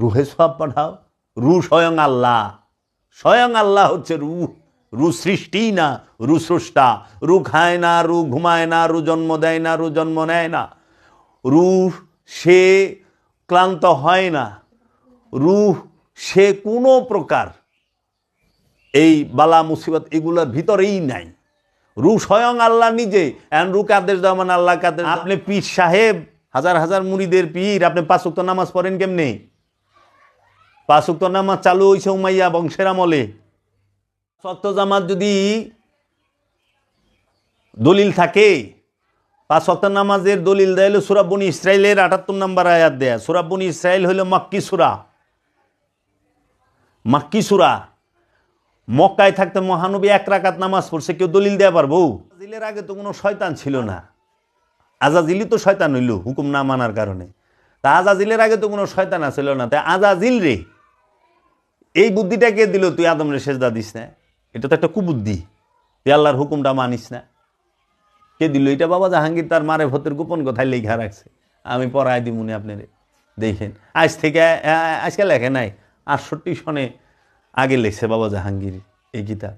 রুহে সওয়াব পাঠাও। রু স্বয়ং আল্লাহ, স্বয়ং আল্লাহ হচ্ছে রু। রু সৃষ্টি না, রু স্রষ্টা। রু খায় না, রু ঘুমায় না, রু জন্ম দেয় না, রু জন্ম নেয় না। রুহ সে ক্লান্ত হয় না, রুহ সে কোনো প্রকার এই বালা মুসিবত এগুলোর ভিতরেই নাই। রু স্বয়ং আল্লাহ নিজে। এখন রুকে আদেশ দেওয়া মানে আল্লাহকে আদেশ। আপনি পীর সাহেব, হাজার হাজার মুরিদের পীর, আপনি 5 ওয়াক্ত নামাজ পড়েন কেমনে? 5 ওয়াক্ত নামাজ চালু হয়েছে উমাইয়া বংশের আমলে। 5 ওয়াক্ত জামাত যদি দলিল থাকে, 5 ওয়াক্ত নামাজের দলিল দেয় হলো সূরা বনী ইসরাইলের 78 নম্বর আয়াত দেয়া। সূরা বনী ইসরাইল হইল মাক্কি সূরা, মাক্কি সূরা। মক্কায় থাকতে মহানবী 1 রাকাত নামাজ পড়ছে, কেউ দলিল দেওয়া পারবো? আজাজিলের আগে তো কোনো শয়তান ছিল না। আজাজিলই তো শয়তান হইল হুকুম না মানার কারণে। তা আজাজিলের আগে তো কোনো শয়তান ছিল না। তাই আজাজিল রে এই বুদ্ধিটা কে দিল, তুই আদম রে সেজদা দিস না? এটা তো একটা কুবুদ্ধি, তুই আল্লাহর হুকুমটা মানিস না। কে দিল এটা? বাবা জাহাঙ্গীর তার মারে ভতের গোপন কথায় লেখা রাখছে, আমি পড়াই দিমুনি আপনারে দেখেন। আজ থেকে আজকে লেখে নাই, 68 সনে আগে লেখছে বাবা জাহাঙ্গীর এই কিতাব।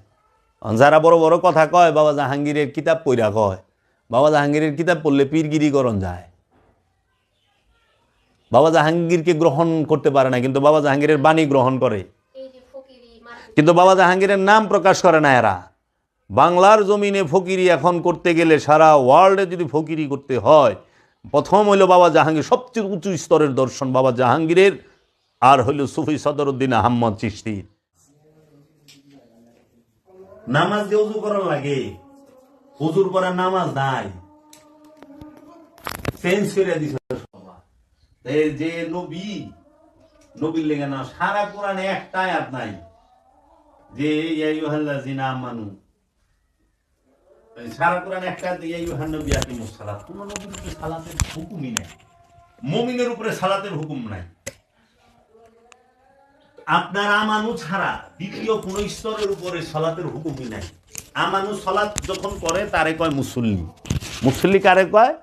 যারা বড় বড় কথা কয় বাবা জাহাঙ্গীরের কিতাব পড়া কয়, বাবা জাহাঙ্গীরের কিতাব পড়লে পীরগিরি করণ যায়। বাবা জাহাঙ্গীরকে গ্রহণ করতে পারে না, কিন্তু বাবা জাহাঙ্গীরের বাণী গ্রহণ করে। কিন্তু বাবা জাহাঙ্গীরের নাম প্রকাশ করে না এরা। বাংলার জমিনে ফকিরি এখন করতে গেলে, সারা ওয়ার্ল্ডে যদি ফকিরি করতে হয়, প্রথম হইল বাবা জাহাঙ্গীর, সবচেয়ে উঁচু স্তরের দর্শন বাবা জাহাঙ্গীরের, আর হইল সুফি সদরউদ্দিন আহমদ চিশতির। নামাজ দিয়ে উজু করার লাগে, উজুর পরে নামাজ নাই, চেঞ্জ করে দিছে। যে নবী, নবীর লেগে না, সারা কোরআনে একটা আয়াত নাই যে ইয়া আইয়ুহাল্লাযিনা আমানু। সারা কোরআনে একটা আয়াত ইয়া আইয়ুহান নবী আকিমুস সালাত। কোন নবীর উপরে সালাতের হুকুমই নাই, মুমিনের উপরে সালাতের হুকুম নাই। আপনার আমানু ছাড়া দ্বিতীয় কোন স্তরের উপরে সালাতের হুকুমই নাই। আমানু সালাত যখন করে তারে কয় মুসল্লি। মুসল্লি কারে কয়?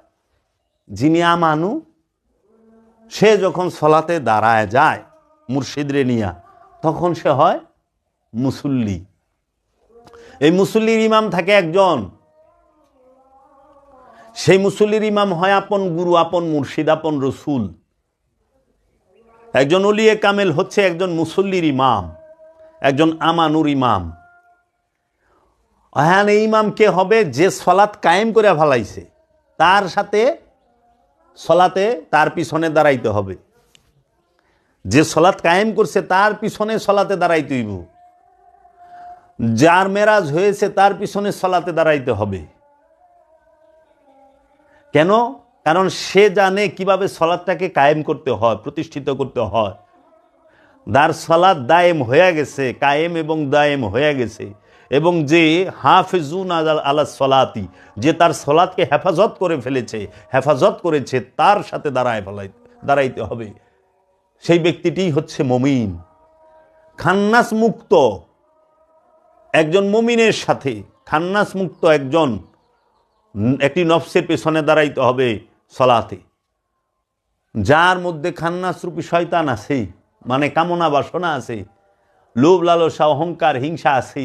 যিনি আমানু, সে যখন সলাতে দাঁড়ায় যায় মুর্শিদরে নিয়া, তখন সে হয় মুসল্লি। এই মুসল্লির ইমাম থাকে একজন, সেই মুসল্লির ইমাম হয় আপন গুরু, আপন মুর্শিদ, আপন রসুল। একজন ওলিয়ে কামেল হচ্ছে একজন মুসল্লির ইমাম, একজন আমানুর ইমাম। হ্যাঁ, এই ইমাম কে হবে? যে সলাত কায়েম করে ফেলাইছে, তার সাথে সলাতে তার পিছনে দাঁড়াইতে হবে। যে সলাত কায়েম করছে তার পিছনে সলাতে দাঁড়াইতে হইব। যার মেরাজ হয়েছে তার পিছনে সলাতে দাঁড়াইতে হবে। কেন? কারণ সে জানে কিভাবে সলাতটাকে কায়েম করতে হয়, প্রতিষ্ঠিত করতে হয়। যার সলাত দায়েম হয়ে গেছে, কায়েম এবং দায়েম হয়ে গেছে, এবং যে হাফিজুন আলা সলাতি, যে তার সলাতকে হেফাজত করে ফেলেছে, হেফাজত করেছে, তার সাথে দাঁড়াইতে হবে। সেই ব্যক্তিটি হচ্ছে মুমিন। খান্নাস মুক্ত একজন মুমিনের সাথে, খান্নাস মুক্ত একটি নফসের পেছনে দাঁড়াইতে হবে সলাতে। যার মধ্যে খান্নাস রূপী শয়তান আছে, মানে কামনা বাসনা আছে, লোভ লালসা অহংকার হিংসা আছে,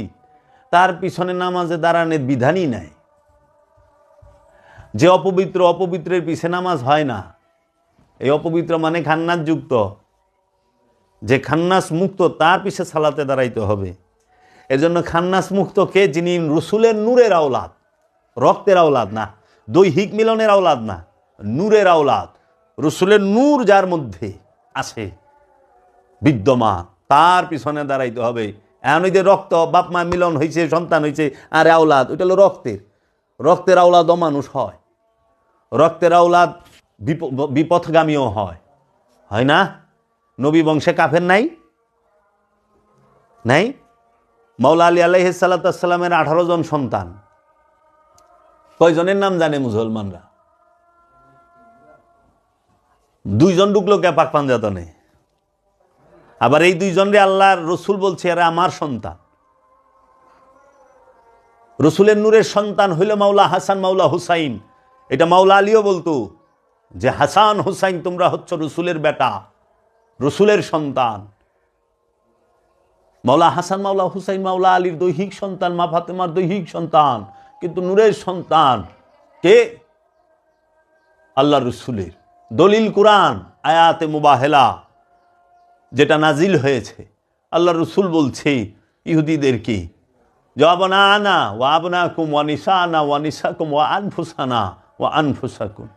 তার পিছনে নামাজে দাঁড়ানোর বিধানই নাই। যে অপবিত্র, অপবিত্রের পিছে নামাজ হয় না। এই অপবিত্র মানে খান্নাস যুক্ত। যে খান্নাস মুক্ত তার পিছে সালাতে দাঁড়াইতে হবে। এজন্য খান্নাস মুক্ত কে? যিনি রসুলের নূরের আওলাদ, রক্তের আওলাদ না, দৈহিক মিলনের আওলাদ না, নূরের আওলাদ। রসুলের নূর যার মধ্যে আছে বিদ্যমান, তার পিছনে দাঁড়াইতে হবে। এমন যে রক্ত, বাপ মা মিলন হয়েছে, সন্তান হয়েছে, আর আওলাদ, ওইটা হলো রক্তের আওলাদ অমানুষ হয়, রক্তের আওলাদ বিপথগামীও হয় না? নবী বংশে কাফের নাই? মাওলা আলী আলাইহিস সালাতু ওয়াস সালামের 18 জন সন্তান। কয়জনের নাম জানে মুসলমানরা? 2 জন ঢুকলো কে পাক পাঞ্জাতনে। আবার এই 2 জনরে আল্লাহর রসুল বলছে এরা আমার সন্তান। রসুলের নূরের সন্তান হইল মাওলা হাসান, মাওলা হুসাইন। এটা মাওলা আলীও বলতো যে হাসান হুসাইন তোমরা হচ্ছ রসুলের বেটা, রসুলের সন্তান, মাওলা হাসান, মাওলা হুসাইন, মাওলা আলীর দৈহিক সন্তান, মা ফাতেমার দৈহিক সন্তান, কিন্তু নূরের সন্তান কে? আল্লাহ রসুলের। দলিল কোরআন আয়াতে মুবাহেলা যেটা নাজিল হয়েছে, আল্লাহ রসুল বলছে ইহুদিদেরকে, জওয়াবনা আনা ওয়া আবনাকুম ওয়া নিসানা ওয়া নিসাকুম ওয়া আনফুসানা ওয়া আনফুসাকুম,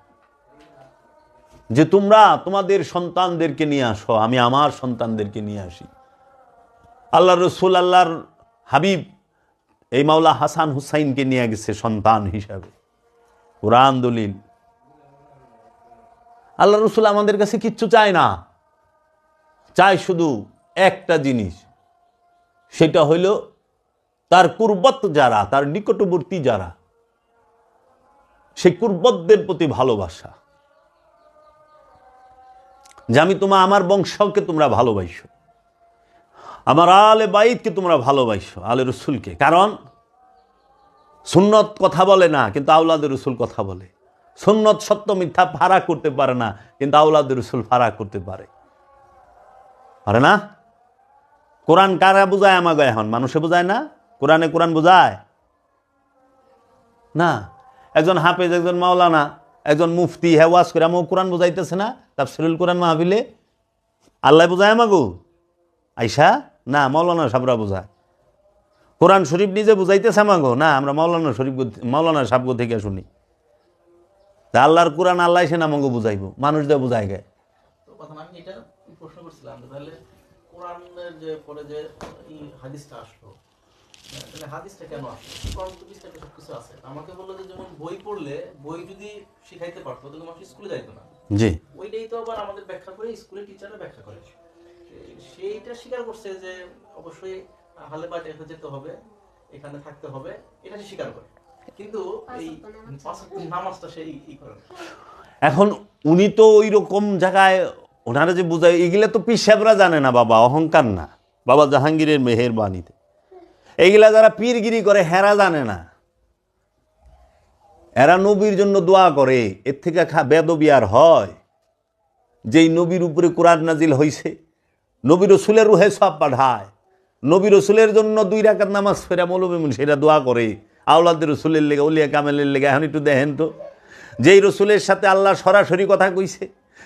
যে তোমরা তোমাদের সন্তানদেরকে নিয়ে আসো, আমি আমার সন্তানদেরকে নিয়ে আসি। আল্লাহ রসুল, আল্লাহর হাবিব এই মাওলা হাসান হুসাইনকে নিয়ে গেছে সন্তান হিসাবে। কোরআন দলিল। আল্লাহ রসুল আমাদের কাছে কিচ্ছু চায় না, চায় শুধু একটা জিনিস, সেটা হইল তার কুরবত যারা, তার নিকটবর্তী যারা, সেই কুরবতদের প্রতি ভালোবাসা, যে আমি আমার বংশকে তোমরা ভালোবাসো, আমার আলে বাইতকে তোমরা ভালোবাসো, আলে রসুলকে। কারণ সুন্নত কথা বলে না, কিন্তু আওলাদের রসুল কথা বলে। সুন্নত সত্য মিথ্যা ফারাক করতে পারে না, কিন্তু আওলাদের রসুল ফারাক করতে পারে। পারে না? কোরআন কারা বোঝায়? আমাকে এখন মানুষে বোঝায় না? কোরআনে কোরআন বোঝায় না। একজন হাফেজ, একজন মাওলানা, একজন মুফতি ওয়াজ করে আমাকে কোরআন বোঝাইতেছে না? তাফসীরুল কোরআন মাহফিলে আল্লাহ বোঝায় আমাকে? আইসা না, মাওলানা সাহেবরা বোঝায়। কোরআন শরীফ নিজে বুঝাইতেছে আমাকে? না, আমরা মাওলানা সাহেব থেকে শুনি। তা আল্লাহর কোরআন আল্লাহ সে আমাকে বুঝাইব, মানুষ দিয়ে বুঝাই গে। প্রশ্ন করছিলাম তাহলে কোরআনের যে পরে যে হাদিসটা আসলো, তাহলে হাদিসটা কেন আসলো? কোরআন তো বিস্তারিত সবকিছু আছে। আমাকে বললো যে যেমন বই পড়লে, বই যদি শিখাইতে পারতো তাহলে মানুষ স্কুলে যাইতো না। জি, ওইটাই তো আবার আমাদের ব্যাখ্যা করে স্কুলের টিচাররা ব্যাখ্যা করে, সেইটা স্বীকার করছে যে অবশ্যই হালে বাটে যেতে হবে, এখানে থাকতে হবে, এটা সে স্বীকার করে, কিন্তু এই নামাজটা সেই করে না। এখন উনি তো ওই রকম জায়গায় ওনারা যে বুঝায়, এগুলা তো পিসাবরা জানে না বাবা, অহংকার না বাবা, জাহাঙ্গীরের মেহেরবানিতে। এইগুলা যারা পীরগিরি করে হেরা জানে না, এরা নবীর জন্য দোয়া করে। এর থেকে বেদবি আর হয়? যেই নবীর উপরে কোরআন নাজিল হইছে, নবী রসুলের রুহে সব পাঠায়, নবী রসুলের জন্য 2 রাকাত নামাজ ফেরা মৌলবী সেটা দোয়া করে, আওলাদের রসুলের লেগে, উলিয়া কামেলের লেগে। এখন একটু দেখেন তো, যেই রসুলের সাথে আল্লাহ সরাসরি কথা কইছে,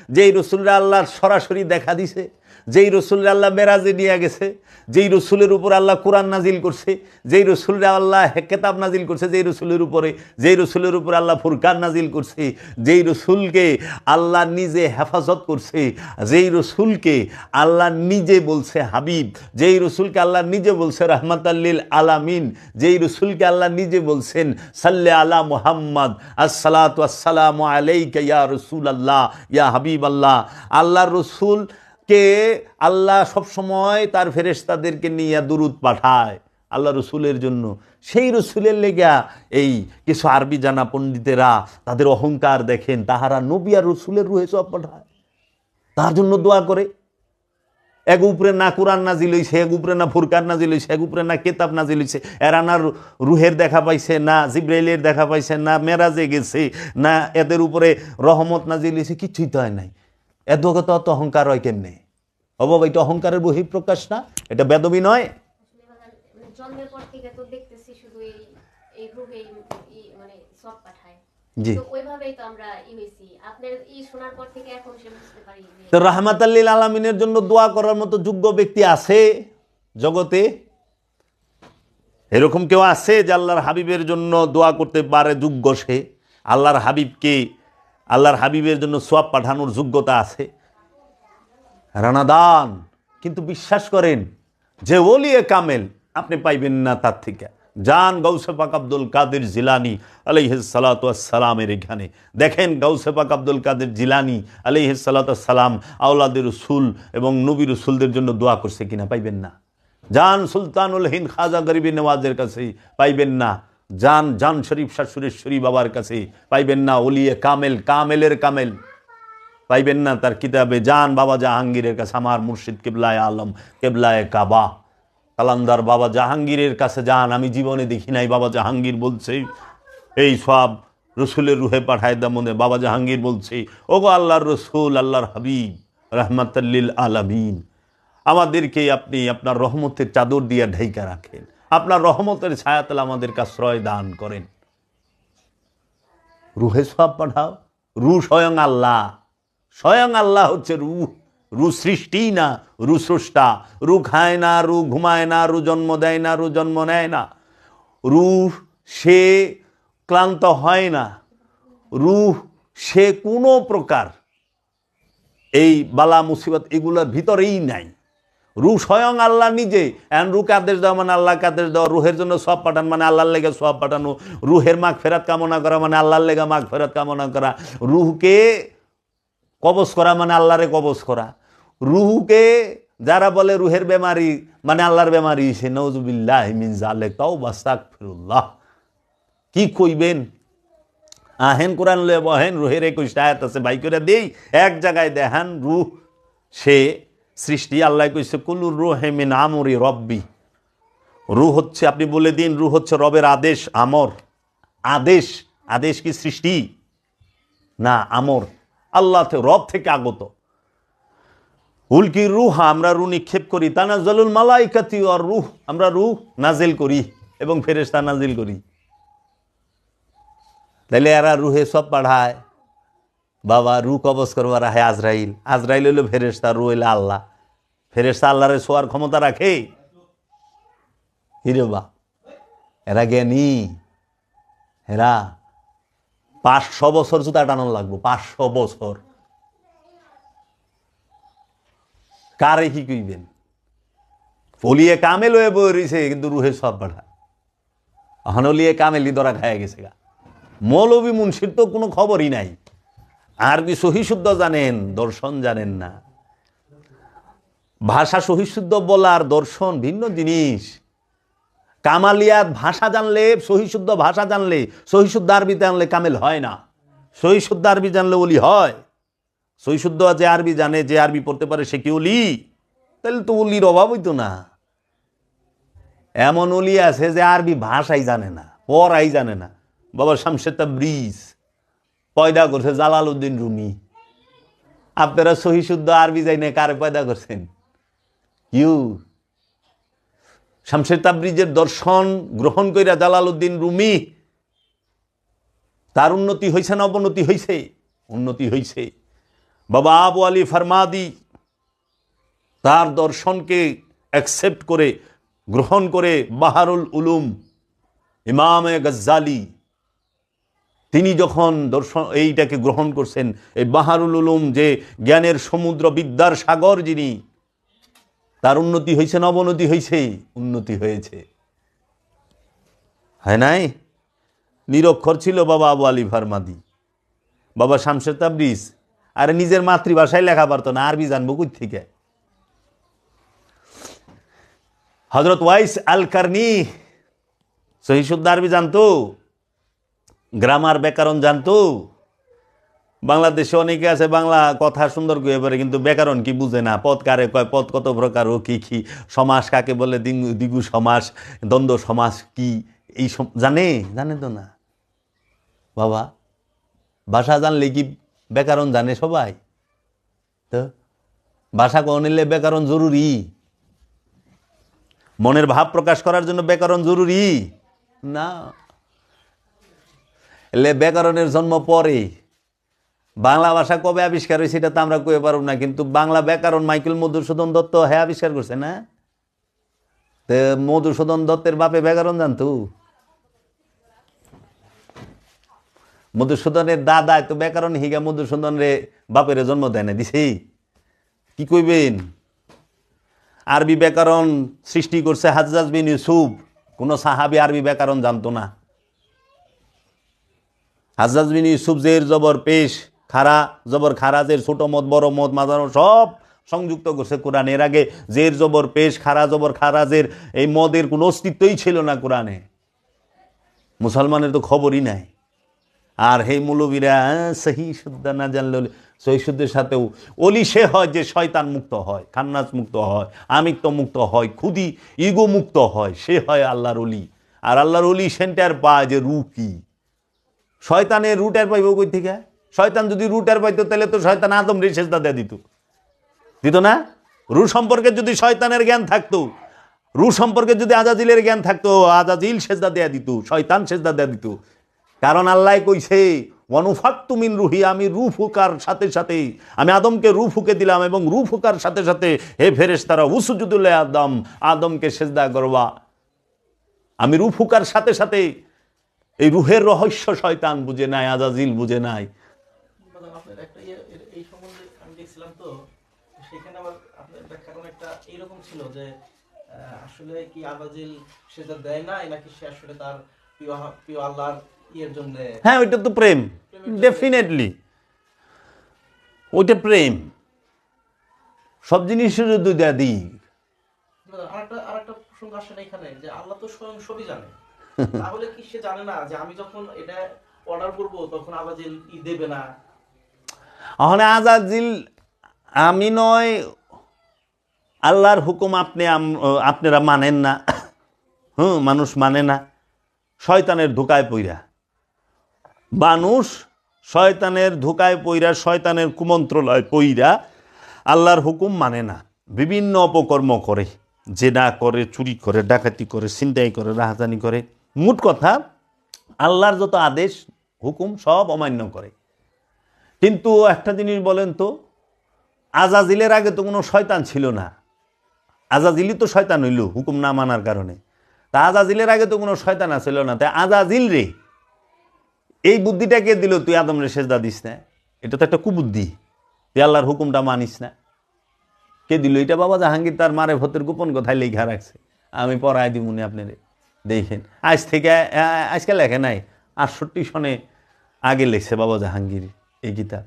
যেই রসুলরা আল্লাহ সরাসরি দেখা দিছে, যেই রসুলরা আল্লাহ মেরাজে নিয়ে গেছে, যেই রসুলের উপর আল্লাহ কোরআন নাজিল করছে, যেই রসুলরা আল্লাহ কেতাব নাজিল করছে, যেই রসুলের উপরে আল্লাহ ফুরকান নাজিল করছে, যেই রসুলকে আল্লাহ নিজে হেফাজত করছে, যেই রসুলকে আল্লাহ নিজে বলছে হাবিব, যেই রসুলকে আল্লাহ নিজে বলছে রাহমাতাল্লিল আলামিন, যেই রসুলকে আল্লাহ নিজে বলছেন সাল্লে আলা মুহাম্মদ আসসালাতু আসসালামু আলাইকা ইয়া রাসূলুল্লাহ ইয়া হাবিবাল্লাহ। আল্লাহর রসুল কে আল্লাহ সবসময় তার ফেরেশতাদেরকে নিয়ে দুরুদ পাঠায় আল্লাহ রসুলের জন্য। সেই রসুলের লেগা এই কিছু আরবি জানা পণ্ডিতেরা তাদের অহংকার দেখেন, তাহারা নবী আর রসুলের রুহে সব পাঠায়, তার জন্য দোয়া করে। এক উপরে না কোরআন নাজিল হইছে, এক উপরে না ফুরকান নাজিল হইছে, এক উপরে না কেতাব নাজিল হইছে। এরা না রুহের দেখা পাইছে, না জিব্রাইলের দেখা পাইছে, না মেরাজে গেছে, না এদের উপরে রহমত নাজিল হইছে, কিছুই তো হয় নাই। এত অহংকার হয় কেমনে? বাবা, এটা অহংকারের বহিঃপ্রকাশ না? এটা বেদবি নয়? জন্মের পর থেকে তো দেখতেছি শুধু এই রূপে মানে সব পাঠায়। জি, তো ওইভাবেই তো আমরা হইছি। আপনার শোনার পর থেকে এখন সে বুঝতে পারি তো রাহমাতাল্লিল আলামিনের জন্য দোয়া করার মতো যোগ্য ব্যক্তি আছে জগতে? এরকম কেউ আছে যে আল্লাহর হাবিবের জন্য দোয়া করতে পারে যোগ্য? সে আল্লাহর হাবিবকে, আল্লাহর হাবিবের জন্য সোয়াব পাঠানোর যোগ্যতা আছে? রানাদান। কিন্তু বিশ্বাস করেন যে ওলিয়ে কামেল আপনি পাইবেন না তার থেকে। যান গাউসে পাক আব্দুল কাদের জিলানী আলাইহিস সালাতু ওয়াস সালামের এখানে, দেখেন গাউসে পাক আব্দুল কাদের জিলানী আলাইহিস সালাতু ওয়াস সালাম আওলাদের রসুল এবং নবী রসুলদের জন্য দোয়া করছে কিনা? পাইবেন না। যান সুলতানুল হিন্দ খাজা গরিবি নওয়াজের কাছে, পাইবেন না। যান শরীফ শাহ সুরেশ্বরী বাবার কাছে, পাইবেন না। ওলিয়ে কামেল, কামেলের কামেল পাইবেন না তার কিতাবে। যান বাবা জাহাঙ্গীরের কাছে, আমার মুর্শিদ কেবলায় আলম, কেবলায় কাবা কালান্দার বাবা জাহাঙ্গীরের কাছে যান। আমি জীবনে দেখি নাই, বাবা জাহাঙ্গীর বলছে এই সব রসুলের রুহে পাঠায় দামনে। বাবা জাহাঙ্গীর বলছে, ওগো আল্লাহর রসুল, আল্লাহর হাবিব, রাহমাতাল লিল আলামিন। আমাদেরকে আপনি আপনার রহমতের চাদর দিয়ে ঢেকে রাখেন, আপনার রহমতের ছায়াতলে আমাদেরকে আশ্রয় দান করেন। রুহে সওয়াব পাঠাও। রু স্বয়ং আল্লাহ, স্বয়ং আল্লাহ হচ্ছে রু। রু সৃষ্টি না, রু স্রষ্টা। রু খায় না, রু ঘুমায় না, রু জন্ম দেয় না, রু জন্ম নেয় না। রূহ সে ক্লান্ত হয় না, রূহ সে কোনো প্রকার এই বালা মুসিবত এগুলোর ভিতরেই নাই। রূহ স্বয়ং আল্লাহ নিজে। এখন রুহকে আদেশ দেওয়া মানে আল্লাহকে আদেশ দেওয়া, রুহের জন্য সব পাঠান মানে আল্লাহর লেগে সব পাঠানো, রুহের মাগ ফেরাত কামনা করা মানে আল্লাহর লেগে মাগ ফেরাত কামনা করা, রুহকে কবজ করা মানে আল্লাহরে কবজ করা। রুহকে যারা বলে রুহের বেমারি মানে আল্লাহর বেমারি, সে নওজুবিল্লাহ মিন যালিক, তাওবা আস্তাগফিরুল্লাহ। কি কইবেন? আহেন কোরআন লয়ে বহেন, রুহের 21টা আয়াত আছে, বাই করে দেই এক জায়গায় দেখান। রুহ সে সৃষ্টি, আল্লাহ কইছে কুলুর রুহে মিন আমরি রব্বি। রুহ হচ্ছে, আপনি বলে দিন, রুহ হচ্ছে রবের আদেশ, আমর। আদেশ, আদেশ কি সৃষ্টি না আমর? আল্লাহ রব থেকে আগত। উলকি রুহ, আমরা রু নিক্ষেপ করি। তানাজ্জালুল মালাইকাতি ওয়ার রুহ, আমরা রুহ নাজিল করি এবং ফেরেশতা নাজিল করি। তাইলে এরা রুহে সব পাঠায়। বাবা রু কবজ করবার আহে আজরাইল, আজরাইল হইল ফেরেশতা, রু হইল আল্লাহ। ফেরেশতা আল্লাহরে ছোঁয়ার ক্ষমতা রাখে? হিরে বা, এরা জ্ঞানী। এরা 500 বছর জুতা টানো লাগবো, 500 বছর। কারে কি কইবেন? ফলিয়ে কামেল হয়ে বই রয়েছে, কিন্তু রুহে সব পাঠায়। হনলিয়ে কামেলি ধরা খায় গেছে গা। মৌলবী মুন্সির তো কোনো খবরই নাই। আরবি সহিশুদ্ধ জানেন, দর্শন জানেন না। ভাষা সহিশুদ্ধ বলা আর দর্শন ভিন্ন জিনিস। কামালিয়াত ভাষা জানলে, সহিশুদ্ধ ভাষা জানলে, সহিশুদ্ধ আরবি জানলে কামেল হয় না। সহিশুদ্ধ আরবি জানলে ওলি হয়। সহিশুদ্ধ যে আরবি জানে, যে আরবি পড়তে পারে, সে কি ওলি? তাহলে তো ওলির অভাব হইতো না। এমন ওলি আছে যে আরবি ভাষাই জানে না, পড়াই জানে না। বাবা শামসে তাবরিজ পয়দা করছে জালালউদ্দিন রুমি। আপনারা সহিশুদ্ধ আরবি যাই না, কারে পয়দা করছেন? ইউ শামসে তাবরিজের দর্শন গ্রহণ কইরা জালালউদ্দিন রুমি, তার উন্নতি হয়েছে না অবনতি হয়েছে? উন্নতি হয়েছে। বাবা আবু আলী ফারমাদি তার দর্শনকে অ্যাকসেপ্ট করে, গ্রহণ করে, বাহারুল উলুম ইমামে গজ্জালি তিনি যখন দর্শন এইটাকে গ্রহণ করছেন, এই বাহারুল উলুম যে জ্ঞানের সমুদ্র, বিদ্যার সাগর, যিনি, তার উন্নতি হয়েছে না অবনতি হয়েছে? উন্নতি হয়েছে। হয় নাই? নিরক্ষর ছিল বাবা আবু আলী ফারমাদি। বাবা শামসে তাবরিজ আরে নিজের মাতৃভাষায় লেখা পারতো না, আরবি জানবো কই থেকে? হযরত ওয়াইস আল কারনি সহিশুদ্ধ আরবি জানতো, গ্রামার ব্যাকরণ জানতো। বাংলাদেশে অনেকে আছে বাংলা কথা সুন্দর কয়ে পারে, কিন্তু ব্যাকরণ কি বুঝে না। পদ কারে কয়, পদ কত প্রকার, ও কি কি, সমাস কাকে বলে, দ্বিগু সমাস, দ্বন্দ্ব সমাস কি, এই জানে? জানে তো না। বাবা ভাষা জানলে কি ব্যাকরণ জানে সবাই? তো ভাষা কোন নিলে ব্যাকরণ জরুরি? মনের ভাব প্রকাশ করার জন্য ব্যাকরণ জরুরি না। এলে ব্যাকরণের জন্ম পরে। বাংলা ভাষা কবে আবিষ্কার হয়েছে সেটা তো আমরা কয়ে পারব না, কিন্তু বাংলা ব্যাকরণ মাইকেল মধুসূদন দত্ত হ্যাঁ আবিষ্কার করছে না? তো মধুসূদন দত্তের বাপে ব্যাকরণ জানতো? মধুসূদনের দাদায় তো ব্যাকরণ হিগা মধুসূদনের বাপের জন্ম দেয় না, দিছে? কি কইবেন? আরবি ব্যাকরণ সৃষ্টি করছে হাজ্জাজ বিন ইউসুফ। কোন সাহাবী আরবি ব্যাকরণ জানতো না। হাজ্জাজ বিন ইউসুফ জের জবর পেশ, খারা জবর খারা, জের ছোট মত, বড় মত, মাঝানো সব সংযুক্ত করছে কোরআনে। এর আগে জের জবর পেশ, খারা জবর খারা, জের এই মদের কোনো অস্তিত্বই ছিল না কোরআনে। মুসলমানের তো খবরই নাই। আর হে মৌলবীরা সহি শুদ্ধ না জানলে, সহি শুদ্ধের সাথেও অলি সে হয় যে শয়তান মুক্ত হয়, খান্নাস মুক্ত হয়, আমিত্ব মুক্ত হয়, খুদি ইগো মুক্ত হয়, সে হয় আল্লাহর অলি। আর আল্লাহর অলি সেন্টার পায় যে রু কি। শয়তানের রুটের পাইব কই থেকে? শয়তান যদি রুটের পাইতো তাহলে তো শয়তান আদম রে সেজদা দিয়ে দিত। দিত না? রু সম্পর্কে যদি শয়তানের জ্ঞান থাকতো, রু সম্পর্কে যদি আজাজিলের জ্ঞান থাকতো, আজাজিল সেজদা দেয়া দিত, শয়তান সেজদা দেয়া দিত। কারণ আল্লাহ কইছে ওয়ানুফাক্তু মিন রুহি, আমি রু ফুকার সাথে সাথে, আমি আদমকে রু ফুকে দিলাম এবং রু ফুকার সাথে সাথে হে ফেরেশতারা উসজুদু লি আদম, আদমকে সেজদা করবা। আমি রু ফুকার সাথে সাথে, এই রুহের রহস্য শয়তান বুঝে নাই, আজাজিল বুঝে নাই। আপনার একটা এই সম্বন্ধে আমি দেখছিলাম, তো সেখানে আবার আপনার ব্যাখ্যা একটা এইরকম ছিল যে আসলে কি আবাজিল সেটা দেয় নাই, নাকি সে আসলে তার প্রিয় আল্লাহর ইয়ের জন্য। হ্যাঁ, ওইটা তো প্রেম, ডেফিনেটলি ওইটা প্রেম। সব জিনিসের দুইটা দিক। আরেকটা প্রসঙ্গ আসে না এখানে, যে আল্লাহ তো স্বয়ং সবই জানে, তাহলে কি সে জানে না যে আমি যখন এটা অর্ডার করব তখন আবাজিল দেবে না? এখন আজাজিল আমি নয়, আল্লাহর হুকুম আপনারা মানেন না, মানুষ মানে না, শয়তানের ধোকায় পইরা, মানুষ শয়তানের ধোকায় পইরা, শয়তানের কুমন্ত্রণায় পইরা আল্লাহর হুকুম মানে না, বিভিন্ন অপকর্ম করে, জেনা করে, চুরি করে, ডাকাতি করে, ছিনতাই করে, রাহাজানি করে। মোট কথা আল্লাহর যত আদেশ হুকুম সব অমান্য করে। কিন্তু একটা জিনিস বলেন তো, আজাজিলের আগে তো কোনো শয়তান ছিল না, আজাজিলই তো শয়তান হইল হুকুম না মানার কারণে। তা আজাজিলের আগে তো কোনো শয়তান ছিল না, তাই আজাজিল রে এই বুদ্ধিটা কে দিল, তুই আদম রে সেজদা দিস না? এটা তো একটা কুবুদ্ধি, তুই আল্লাহর হুকুমটা মানিস না। কে দিল এটা? বাবা জাহাঙ্গীর তার মারে ভতের গোপন কথায় লেখা রাখছে, আমি পড়াই দিমুনি আপনারে, দেখেন। আজকে লেখে নাই, 68 সনে আগে লেখছে বাবা জাহাঙ্গীর এই কিতাব।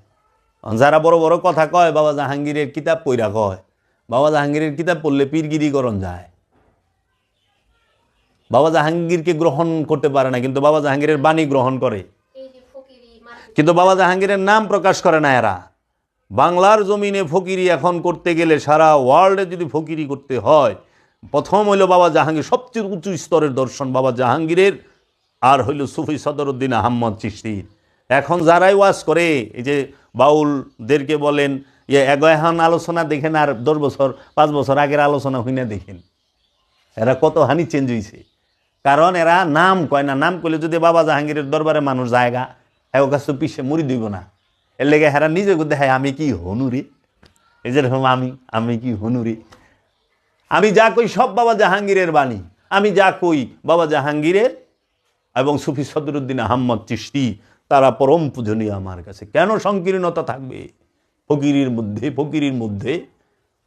যারা বড় বড় কথা কয় বাবা জাহাঙ্গীরের কিতাব পইরা কয়, বাবা জাহাঙ্গীরের কিতাব পড়লে পীরগিরি করণ যায়। বাবা জাহাঙ্গীরকে গ্রহণ করতে পারে না, কিন্তু বাবা জাহাঙ্গীরের বাণী গ্রহণ করে, কিন্তু বাবা জাহাঙ্গীরের নাম প্রকাশ করে না এরা। বাংলার জমিনে ফকিরি এখন করতে গেলে, সারা ওয়ার্ল্ডে যদি ফকিরি করতে হয়, প্রথম হইল বাবা জাহাঙ্গীর, সবচেয়ে উঁচু স্তরের দর্শন বাবা জাহাঙ্গীরের, আর হইল সুফি সদরুদ্দিন আহমদ চিশতির। এখন যারাই ওয়াজ করে, এই যে বাউলদেরকে বলেন, এখন আলোচনা দেখেন আর 10 বছর 5 বছর আগের আলোচনা হইনা দেখেন, এরা কত হানি চেঞ্জ হয়েছে। কারণ এরা নাম কয় না, নাম করলে যদি বাবা জাহাঙ্গীরের দরবারে মানুষ জায়গা হ্যাঁ কাছে পিছিয়ে মুড়ি দিব না, এর লেগে হেরা নিজে করতে হ্যাঁ আমি কি হনুরে, এই যেরকম আমি কি হনুরে, আমি যা কই সব বাবা জাহাঙ্গীরের বাণী, আমি যা কই বাবা জাহাঙ্গীরের এবং সুফি সদরুদ্দিন আহমদ চিশতি, তারা পরম পূজনীয় আমার কাছে। কেন সংকীর্ণতা থাকবে ফকিরের মধ্যে?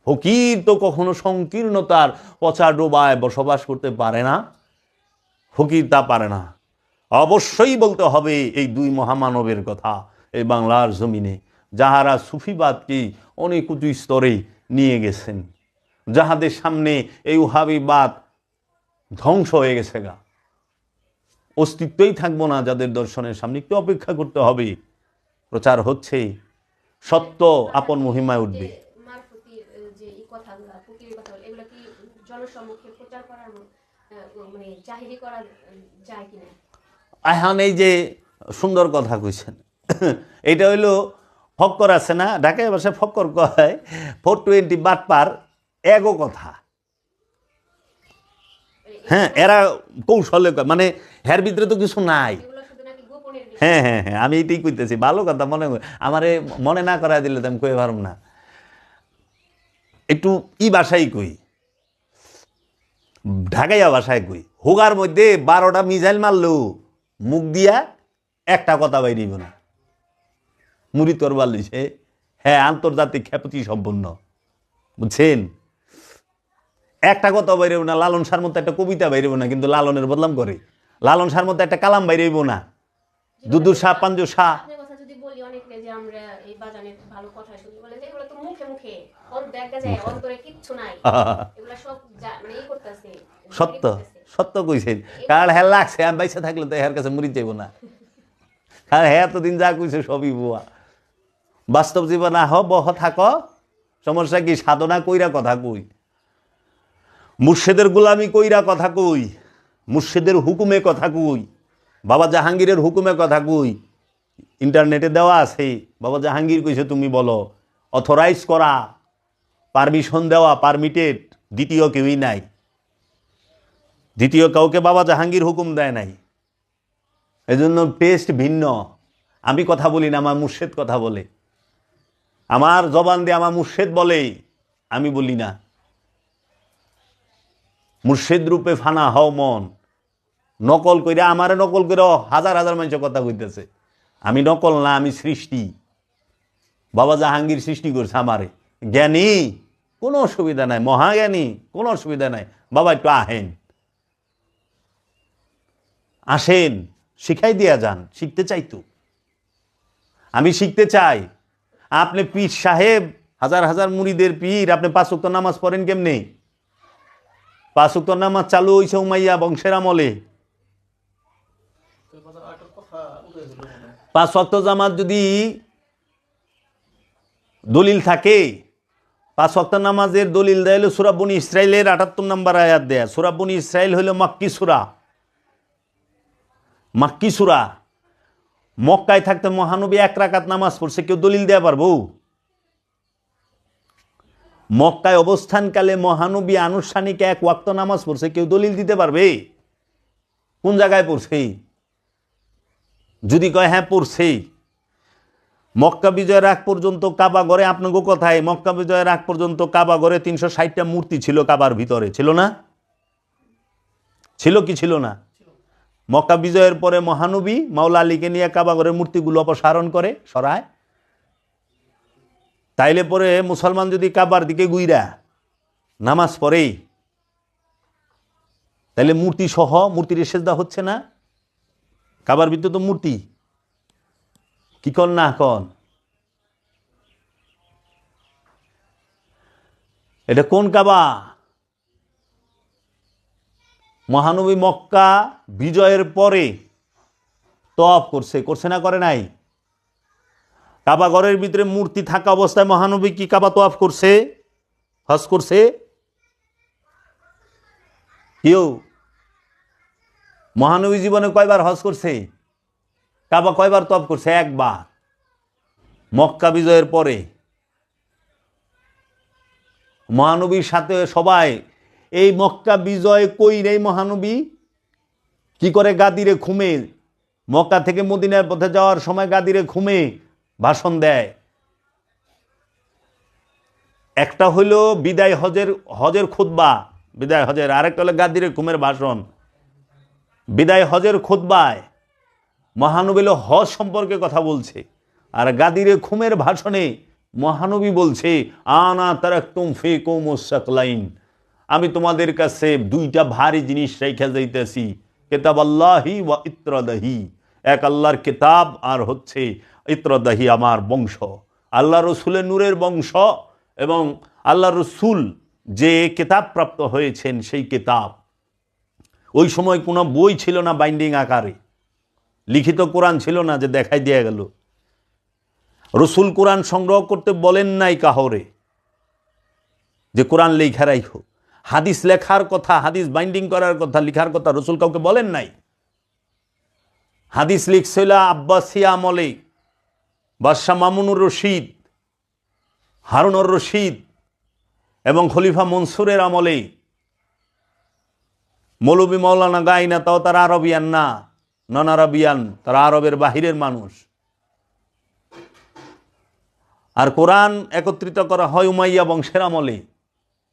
ফকির তো কখনো সংকীর্ণতার পচা ডোবায় বসবাস করতে পারে না, ফকির তা পারে না। অবশ্যই বলতে হবে এই 2 মহামানবের কথা এই বাংলার জমিনে, যাহারা সুফিবাদকে অনেক উঁচু স্তরে নিয়ে গেছেন, যাহাদের সামনে এই ওহাবিবাদ ধ্বংস হয়ে গেছে গা, অস্তিত্বই থাকবো না যাদের দর্শনের সামনে। একটু অপেক্ষা করতে হবে, প্রচার হচ্ছে, সত্য আপন মহিমায় উঠবে। এখন এই যে সুন্দর কথা কইছেন, এটা হইল ফক্কর আছে না, ঢাকায় ভাষায় ফক্কর কয়, 420 বাটপার এগো কথা। হ্যাঁ, এরা কৌশলে কয়, মানে হের ভিতরে তো কিছু নাই। হ্যাঁ, আমি এটাই কইতেছি, ভালো কথা মনে আমারে মনে না করাই দিলে তো আমি কই পারব না। একটু ভাষাই কই, ঢাকাইয়া ভাষায় কই, হোগার মধ্যে 12টা মিসাইল মারলো, মুখ দিয়া একটা কথা বাইরিব না, মুড়ি তরবার লইছে। হ্যাঁ, আন্তর্জাতিক খ্যাতি সম্পন্ন, বুঝছেন? একটা কথা বাইরেব না, লালন সার মতো একটা কবিতা বাইরেব না, কিন্তু লালনের বদলাম করে, লালন সার মতো একটা কালাম বাইরেব না, দুদু শাহ পাঞ্জু শাহ। সত্য সত্য কইছেন, কারণ হ্যাঁ লাগছে আমি বাইসা থাকলে তো এর কাছে মুড়ি যাইব না, কারণ হ্যাঁ এতদিন যা কইছে সবই বুয়া। বাস্তব জীবন আহ বহ থাক, সমস্যা কি? সাধনা কইরা কথা কই, মুর্শিদের গোলামি কইরা কথা কই, মুর্শিদের হুকুমে কথা কই, বাবা জাহাঙ্গীরের হুকুমে কথা কই। ইন্টারনেটে দেওয়া আছে, বাবা জাহাঙ্গীর কইছে তুমি বলো, অথরাইজ করা, পারমিশন দেওয়া পারমিটেড দ্বিতীয় কেউই নাই, দ্বিতীয় কাউকে বাবা জাহাঙ্গীর হুকুম দেয় নাই। এজন্য টেস্ট ভিন্ন। আমি কথা বলি না, আমার মুর্শেদ কথা বলে, আমার জবান দিয়ে আমার মুর্শেদ বলে, আমি বলি না। মুর্শেদ রূপে ফানা হও মন, নকল কইরা আমারে নকল করে হাজার হাজার মানুষের কথা কইতেছে। আমি নকল না, আমি সৃষ্টি। বাবা জাহাঙ্গীর সৃষ্টি করছে আমারে। জ্ঞানী, কোনো অসুবিধা নাই, মহাজ্ঞানী, কোনো অসুবিধা নাই। বাবা একটু আসেন, শিখাই দিয়া যান। শিখতে চাই তো, আমি শিখতে চাই। আপনি পীর সাহেব, হাজার হাজার মুরিদের পীর, আপনি 5 ওয়াক্ত নামাজ পড়েন কেমনে? 5 ওয়াক্ত নামাজ চালু হইছে উমাইয়া বংশের আমলে। 5 ওয়াক্ত জামাত যদি দলিল থাকে, 5 ওয়াক্ত নামাজের দলিল দেয় হলো সূরা বনী ইসরাইলের 78 নম্বর আয়াত দেয়া। সূরা বনী ইসরাইল হইল মাক্কি সূরা, মাক্কি সূরা। মক্কায় থাকতে মহানবী 1 রাকাত নামাজ পড়ছে, কেউ দলিল দেয়া পারবো? মক্কায় অবস্থানকালে মহানবী আনুষ্ঠানিক 1 ওয়াক্ত নামাজ পড়ছে, কেউ দলিল দিতে পারবে? কোন জায়গায় পড়ছে? যদি কয় হ্যাঁ পড়ছে, মক্কা বিজয়ের আগ পর্যন্ত কাবা ঘরে, আপনাকে কথায়, মক্কা বিজয়ের আগ পর্যন্ত কাবা ঘরে 360টা মূর্তি ছিল কাবার ভিতরে, ছিল না? ছিল কি ছিল না? মক্কা বিজয়ের পরে মহানবী মাওলা আলীকে নিয়ে কাবা ঘরের মূর্তিগুলো অপসারণ করে, সরায়। তাইলে পরে মুসলমান যদি কাবার দিকে গুইরা নামাজ পড়ে, তাইলে মূর্তি সহ মূর্তির সেজদা হচ্ছে না? কাবার ভিতরে তো মূর্তি, কি কন না কন? এটা কোন কাবা? মহানবী মক্কা বিজয়ের পরে তওয়াফ করছে, করছে না করে নাই? কাবা ঘরের ভিতরে মূর্তি থাকা অবস্থায় মহানবী কি কাবা তওয়াফ করছে, হজ করছে? কেউ? মহানবী জীবনে কয়বার হজ করছে? কাবা কয়বার তওয়াফ করছে? 1 বার, মক্কা বিজয়ের পরে। মহানবীর সাথে সবাই এই মক্কা বিজয় কই নেই। মহানবী কি করে? গাদিরে ঘুমে, মক্কা থেকে মদিনার পথে যাওয়ার সময় গাদিরে ঘুমে ভাষণ দেয়। একটা হইল বিদায় হজের খুতবা, বিদায় হজের, আরেকটা হলো গাদিরে ঘুমের ভাষণ। বিদায় হজের খুতবায় মহানবী হজ সম্পর্কে কথা বলছে, আর গাদিরে ঘুমের ভাষণে মহানবী বলছে আনা তারাকতুম ফিকুম সাকলাইন, আমি তোমাদের কাছে 2টা ভারী জিনিস রেখে যাইতেছি, কিতাবাল্লাহি ওয়া ইত্রাদাহি, এক আল্লাহর কিতাব আর হচ্ছে ইত্রাদাহি আমার বংশ, আল্লাহ রসুলের নূরের বংশ, এবং আল্লাহ রসুল যে কিতাব প্রাপ্ত হয়েছেন সেই কিতাব। ওই সময় কোনো বই ছিল না বাইন্ডিং আকারে, লিখিত কোরআন ছিল না যে দেখাই দিয়ে গেল। রসুল কোরআন সংগ্রহ করতে বলেন নাই কাহরে যে কোরআন লেখা রাখো। হাদিস লেখার কথা, হাদিস বাইন্ডিং করার কথা, লিখার কথা রসুল কাউকে বলেন নাই। হাদিস লিখছিল আব্বাসিয়া আমলে বাদশাহ মামুনুর রশিদ, হারুনুর রশিদ এবং খলিফা মনসুরের আমলে। মৌলবী মৌলানা গাইনা তাও তারা আরবিয়ান না, নন আরবিয়ান, তারা আরবের বাহিরের মানুষ। আর কোরআন একত্রিত করা হয় উমাইয়া বংশের আমলে।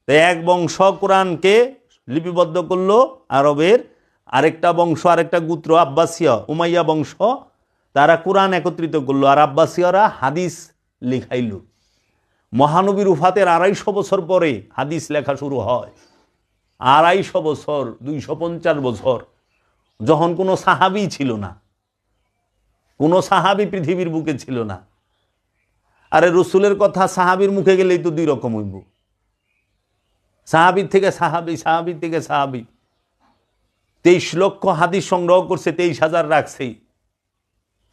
তাই এক বংশ কোরআনকে লিপিবদ্ধ করলো আরবের, আরেকটা বংশ, আরেকটা গোত্র আব্বাসীয় উমাইয়া বংশ, তারা কোরআন একত্রিত করলো, আর আব্বাসীয়রা হাদিস লিখাইল। মহানবীর উফাতের 250 বছর পরে হাদিস লেখা শুরু হয়। 250 বছর, 250 বছর, যখন কোনো সাহাবী ছিল না, কোনো সাহাবী পৃথিবীর বুকে ছিল না। আরে রসুলের কথা সাহাবীর মুখে গেলেই তো 2 রকম হইব, সাহাবীর থেকে সাহাবী, সাহাবীর থেকে সাহাবী। 23 লক্ষ হাদিস সংগ্রহ করছে, 23,000 রাখছে।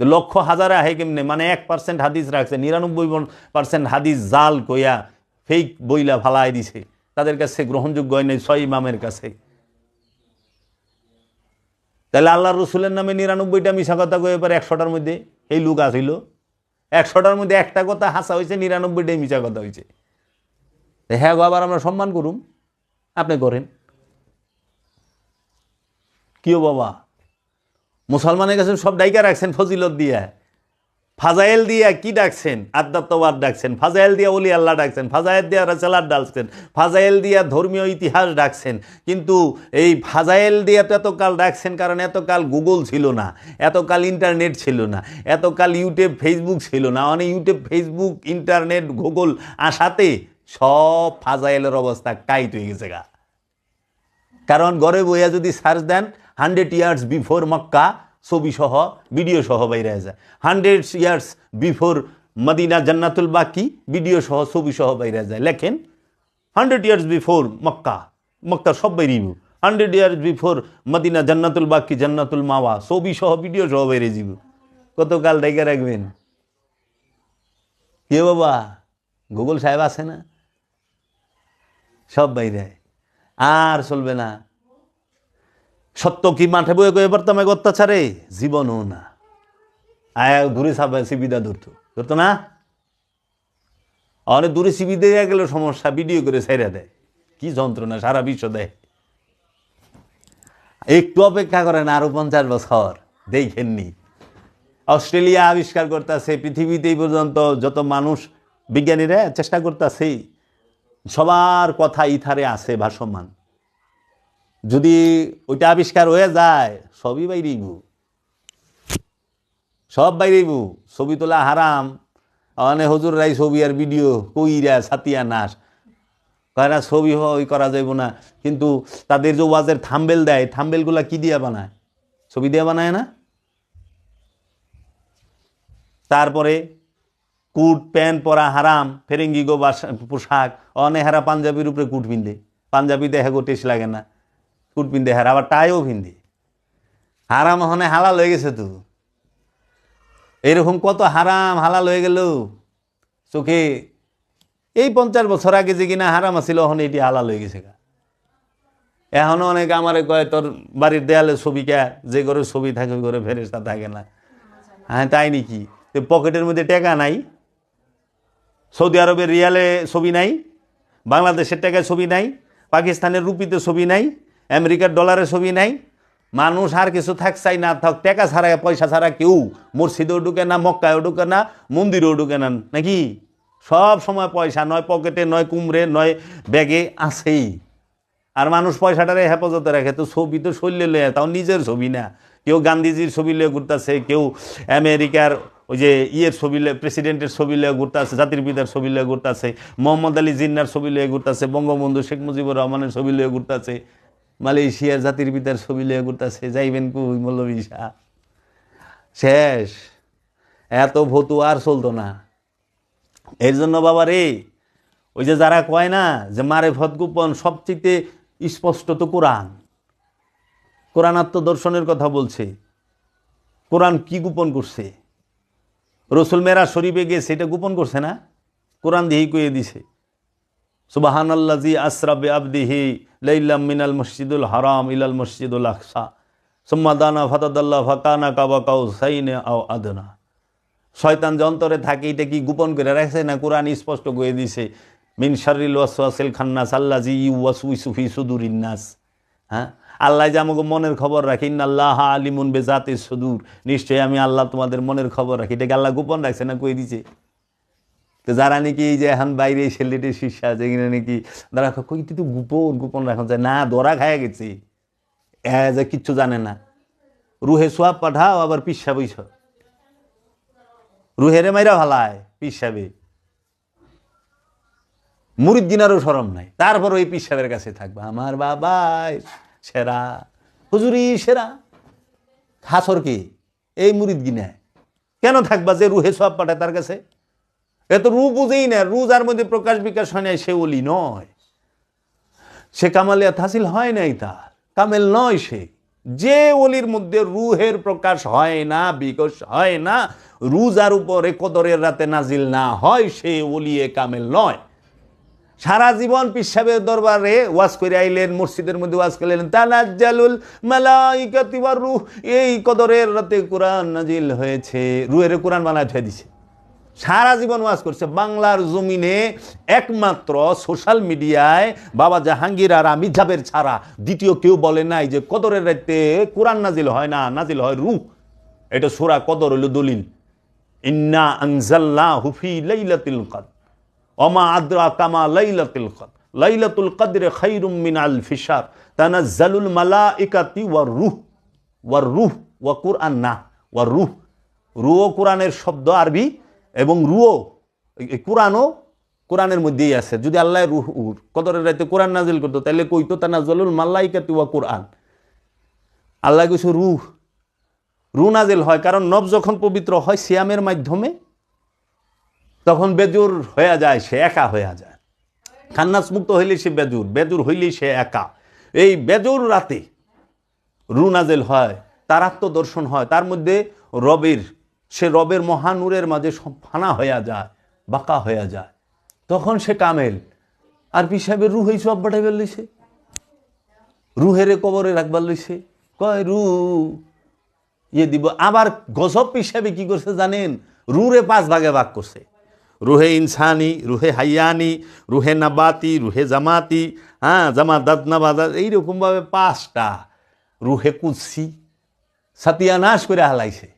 লক্ষ হাজারে আহে কেমনে? মানে 1% হাদিস রাখছে, 99% হাদিস জাল কইয়া ফেক বইলা ফালাই দিছে, তাদের কাছে গ্রহণযোগ্য হয় নাই 6 ইমামের কাছে। তাহলে আল্লাহ রসুলের নামে 99টা মিশা কথা কয়ে এবার 100টার মধ্যে এই লোক আসিল, 100টার মধ্যে একটা কথা হাসা হয়েছে, 99টাই মিশা কথা হয়েছে। হ্যাঁ গো আবার আমরা সম্মান করুম, আপনি করেন কিও বাবা। মুসলমানের কাছে সব ডাইকা রাখছেন ফজিলত দিয়া, ফাজাইল দিয়া কি ডাকছেন, আধ্যাত্মবাদ ডাকছেন, ফাজাইল দিয়া ওলি আল্লাহ ডাকছেন, ফাজাইল দিয়া রাসালাত ডাকছেন, ফাজাইল দিয়া ধর্মীয় ইতিহাস ডাকছেন। কিন্তু এই ফাজাইল দিয়া তো এতকাল ডাকছেন কারণ এতকাল গুগল ছিল না, এতকাল ইন্টারনেট ছিল না, এতকাল ইউটিউব ফেসবুক ছিল না। অনেক ইউটিউব ফেসবুক ইন্টারনেট গুগল আসাতে সব ফাজাইলের অবস্থা কাইট হয়ে গেছে গা। কারণ ঘরে বইয়া যদি সার্চ দেন 100 ইয়ার্স বিফোর মক্কা ছবি সহ ভিডিও সহ বাইরে যায়, 100 ইয়ার্স বিফোর মদিনা জান্নাতুল বাকি ভিডিও সহ ছবি সহ বাইরে যায়। লেখেন 100 ইয়ার্স বিফোর মক্কা, মক্কা সব বাইরিব, 100 ইয়ার্স বিফোর মদিনা জান্নাতুল বাকি জান্নাতুল মাওয়া ছবি সহ ভিডিও সহ বাইরে যাব। কতকাল ডেকে রাখবেন কে বাবা? গুগল সাহেব আছে না, সব বাইরে আর চলবে না। সত্য কি মাঠে বয়ে গিয়ে বর্তমানে অত্যাচারে জীবনও না। আয়া দূরে সুবিধা ধরতো না, অনেক দূরে সিবি দিয়ে গেলে সমস্যা, ভিডিও করে ছেড়ে দেয়, কি যন্ত্রণা সারা বিশ্ব দেয়। একটু অপেক্ষা করেন আরো 50 বছর দেখেননি। অস্ট্রেলিয়া আবিষ্কার করতেছে, পৃথিবীতে এই পর্যন্ত যত মানুষ বিজ্ঞানীরা চেষ্টা করতেছে, সবার কথা ইথারে আছে ভাসমান। যদি ওইটা আবিষ্কার হয়ে যায় সবই বাইরেইব, সব বাইরেইব। ছবি তোলা হারাম, অনেক হুজুররাই ছবি আর ভিডিও কইরা ছাতিয়া নাশ কয়রা, ছবি ওই করা যাইব না। কিন্তু তাদের যে ওয়াজের থাম্বেল দেয়, থাম্বেলগুলা কি দিয়া বানায়? ছবি দিয়া বানায় না? তারপরে কুট প্যান্ট পরা হারাম, ফেরেঙ্গি গো পোশাক, অনেক হারা পাঞ্জাবির উপরে কুট পিন্ধে, পাঞ্জাবি দেখে গো টেস্ট লাগে না, কুট পিন্ধে হারা, আবার টাইও পিন্ধে। হারাম হনে হালাল হয়ে গেছে তো, এরকম কত হারাম হালাল হয়ে গেল চোখে। এই 50 বছর আগে যে কিনা হারাম আছিল এখন এটি হালাল হয়ে গেছে গা। এখনো অনেক আমারে কয় তোর বাড়ির দেয়ালে ছবি কে, যে ঘরে ছবি থাকে ওই ঘরে ফেরেশতা থাকে না। হ্যাঁ তাই নাকি? পকেটের মধ্যে টাকা নাই, সৌদি আরবের রিয়ালে ছবি নাই, বাংলাদেশের টাকায় ছবি নাই, পাকিস্তানের রুপিতে ছবি নাই, আমেরিকার ডলারে ছবি নাই। মানুষ আর কিছু থাক চাই না থাক, টাকা ছাড়া পয়সা ছাড়া কেউ মসজিদেও ঢুকে না, মক্কায়ও ঢুকে না, মন্দিরেও ঢুকে না, নাকি? সব সময় পয়সা নয় পকেটে, নয় কুমড়ে, নয় ব্যাগে আছেই। আর মানুষ পয়সাটারে হেফাজতে রাখে। তো ছবি তো শরীরে লয়ে, তাও নিজের ছবি না। কেউ গান্ধীজির ছবি লয়ে ঘুরতেছে, কেউ আমেরিকার ওই যে ছবি লয়ে, প্রেসিডেন্টের ছবি লয়ে ঘুরতেছে, জাতির পিতার ছবি লয়ে ঘুরতেছে, মোহাম্মদ আলী জিন্নার ছবি লয়ে ঘুরতেছে, বঙ্গবন্ধু শেখ মুজিবুর রহমানের ছবি লয়ে ঘুরতেছে, মালয়েশিয়ার জাতির পিতার ছবি লয়ে ঘুরতেছে। যাইবেন কই মৌলভী শাহ? শেষ। এত ভতু আর চলতো না। এর জন্য বাবা রে, ওই যে যারা কয় না যে মারেফত গোপন, সবচেয়ে স্পষ্ট তো কোরআন। কোরআন আত্মদর্শনের কথা বলছে। কোরআন কি গোপন করছে? রসুল মেরাজ শরীফে গিয়ে সেটা গোপন করছে না, কোরআন দিয়েই কয়ে দিছে। সুবহানাল্লাযী আসরা বিআবদিহি লাইলাম মিনাল মসজিদুল হারাম ইলাল মসজিদুল আকসা সুম্মা দানা ফাতাদাল্লাহ ফাকানা কাবা কাউসাইনি আও আদনা। শয়তান যে অন্তরে থাকে এটা কি গোপন করে রাখছে না? কোরআন স্পষ্ট করে দিছে, মিন শাররিল ওয়াসওয়াসিল খান্নাস আল্লাযী ইউওয়াসউইসু ফি সুদুরিন নাস। হ্যাঁ, আল্লাহ যে আমাকে মনের খবর রাখি, ইন্নাল্লাহা আলিমুন বিজাতিস সুদূর, নিশ্চয়ই আমি আল্লাহ তোমাদের মনের খবর রাখি। এটাকে আল্লাহ গোপন রাখছে না কই দিছে? তো যারা নাকি এই যে এখন বাইরে সেলেটের শিষ্যা যেখানে নাকি তারা কই তুই তো গোপন গোপন রাখা যায় না, দরা খায়া গেছে, যে কিচ্ছু জানে না। রুহে সোয়াব পাঠাও, আবার পিসা বইছ, রুহেরে মাইরা ভালায় পিসাবে, মুরিদ গিনারও শরম নাই, তারপর ওই পিসাবের কাছে থাকবা। আমার বাবাই সেরা, হুজুরি সেরা, হাসর কি এই মুরিদ গিনায় কেন থাকবা যে রুহে সোয়াব পাঠায় তার কাছে? এত রু বুঝেই না, রু যার মধ্যে প্রকাশ বিকাশ হয় নাই সে ওলি নয়, সে কামালিয়াত হাসিল হয় নাই, তার কামেল নয় সে। যে ওলির মধ্যে রুহের প্রকাশ হয় না, বিকাশ হয় না, রু যার উপরে কদরের রাতে নাজিল না হয়, সে ওলিয়ে কামেল নয়। সারা জীবন পিসাবের দরবারে ওয়াজ করে আইলেন, মসজিদের মধ্যে ওয়াজ করলেন, তানাজ্জালুল মালাইকাতু ওয়ার রূহ, এই কদরের রাতে কোরআন নাজিল হয়েছে, রুহের কোরআন বানায় ঠেয়ে দিছে। সারা জীবন ওয়াজ করছে। বাংলার জমিনে একমাত্র সোশ্যাল মিডিয়ায় বাবা জাহাঙ্গীর আর আমির জাবের ছাড়া দ্বিতীয় কেউ বলে নাই যে কদরের রাতে কোরআন নাজিল হয় না, নাজিল হয় রূহ। এটা সূরা কদর হলো দলিল। ইন্না আনজালনাহু ফি লাইলাতিল কদর ওমা আদরাকা মা লাইলাতুল কদর লাইলাতুল কদরে খায়রুম মিন আলফি শাহর তানাজ্জালুল মালাইকাতু ওয়ার রূহ ওয়া কুরআন না ওয়ার রূহ। রূহ কোরআনের শব্দ আরবি এবং রুও কোরআনও কোরআনের মধ্যেই আছে। যদি আল্লাহ রুহ কদরের রাতে কোরআন নাজিল করতো তাহলে কইতো তানাজ্জালুল মালাইকাতু ওয়া কুরআন। আল্লাহ কইছে রূহ নাজিল হয়, কারণ নব যখন পবিত্র হয় সিয়ামের মাধ্যমে তখন বেজুর হয়ে যায়, সে একা হয়ে যায়। খান্নাস মুক্ত হইলে সে বেজুর, বেজুর হইলেই সে একা। এই বেজুর রাতে রূহ নাজিল হয়, তার আত্মদর্শন হয়, তার মধ্যে সে রবের মহানূরের মাঝে সব ফানা হইয়া যায়, বাঁকা হইয়া যায়, তখন সে কামেল। আর পীর সাহেবের রুহ এই সব বাটাইবার লইছে, রুহেরে কবরে রাখবার লইছে, কয় রু দিব। আবার গজব পীর সাহেবে কি করছে জানেন? রুরে 5 ভাগে ভাগ করছে। রুহে ইনসানি, রুহে হাইয়ানি, রুহে নাবাতি, রুহে জামাতি, জামাদাত নাবাদাত, এইরকমভাবে 5টা রুহে কুদসি সাতিয়ানাশ করে হালাইছে।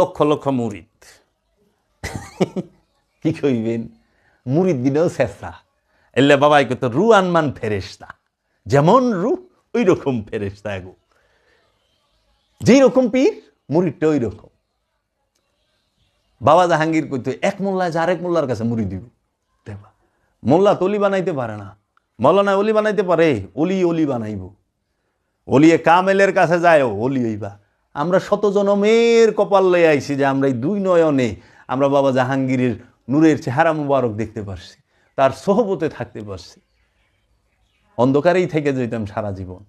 লক্ষ লক্ষ মুরিদ। কি কইবেন, মুরিদ দিনেও শেষা। এলে বাবাই কত রু আনমান ফেরেশতা, যেমন রু ওই রকম ফেরেশতা। এগো যেই রকম পীর মুরিদটা ওই রকম। বাবা জাহাঙ্গীর কইতো এক মোল্লা যে আরেক মোল্লার কাছে মুড়ি দিব। মোল্লা তো অলি বানাইতে পারে না, মৌলানা অলি বানাইতে পারে, অলি বানাইব। অলিয়ে কামেলের কাছে যায়, অলি হইবা। আমরা 100 জনমের কপাল লয়ে আইছি যে আমরা এই 2 নয়নে আমরা বাবা জাহাঙ্গীরের নূরের চেহারা মুবারক দেখতে পারছি, তার সোহবতে থাকতে পারছি। অন্ধকারেই থেকে যেতাম সারা জীবন।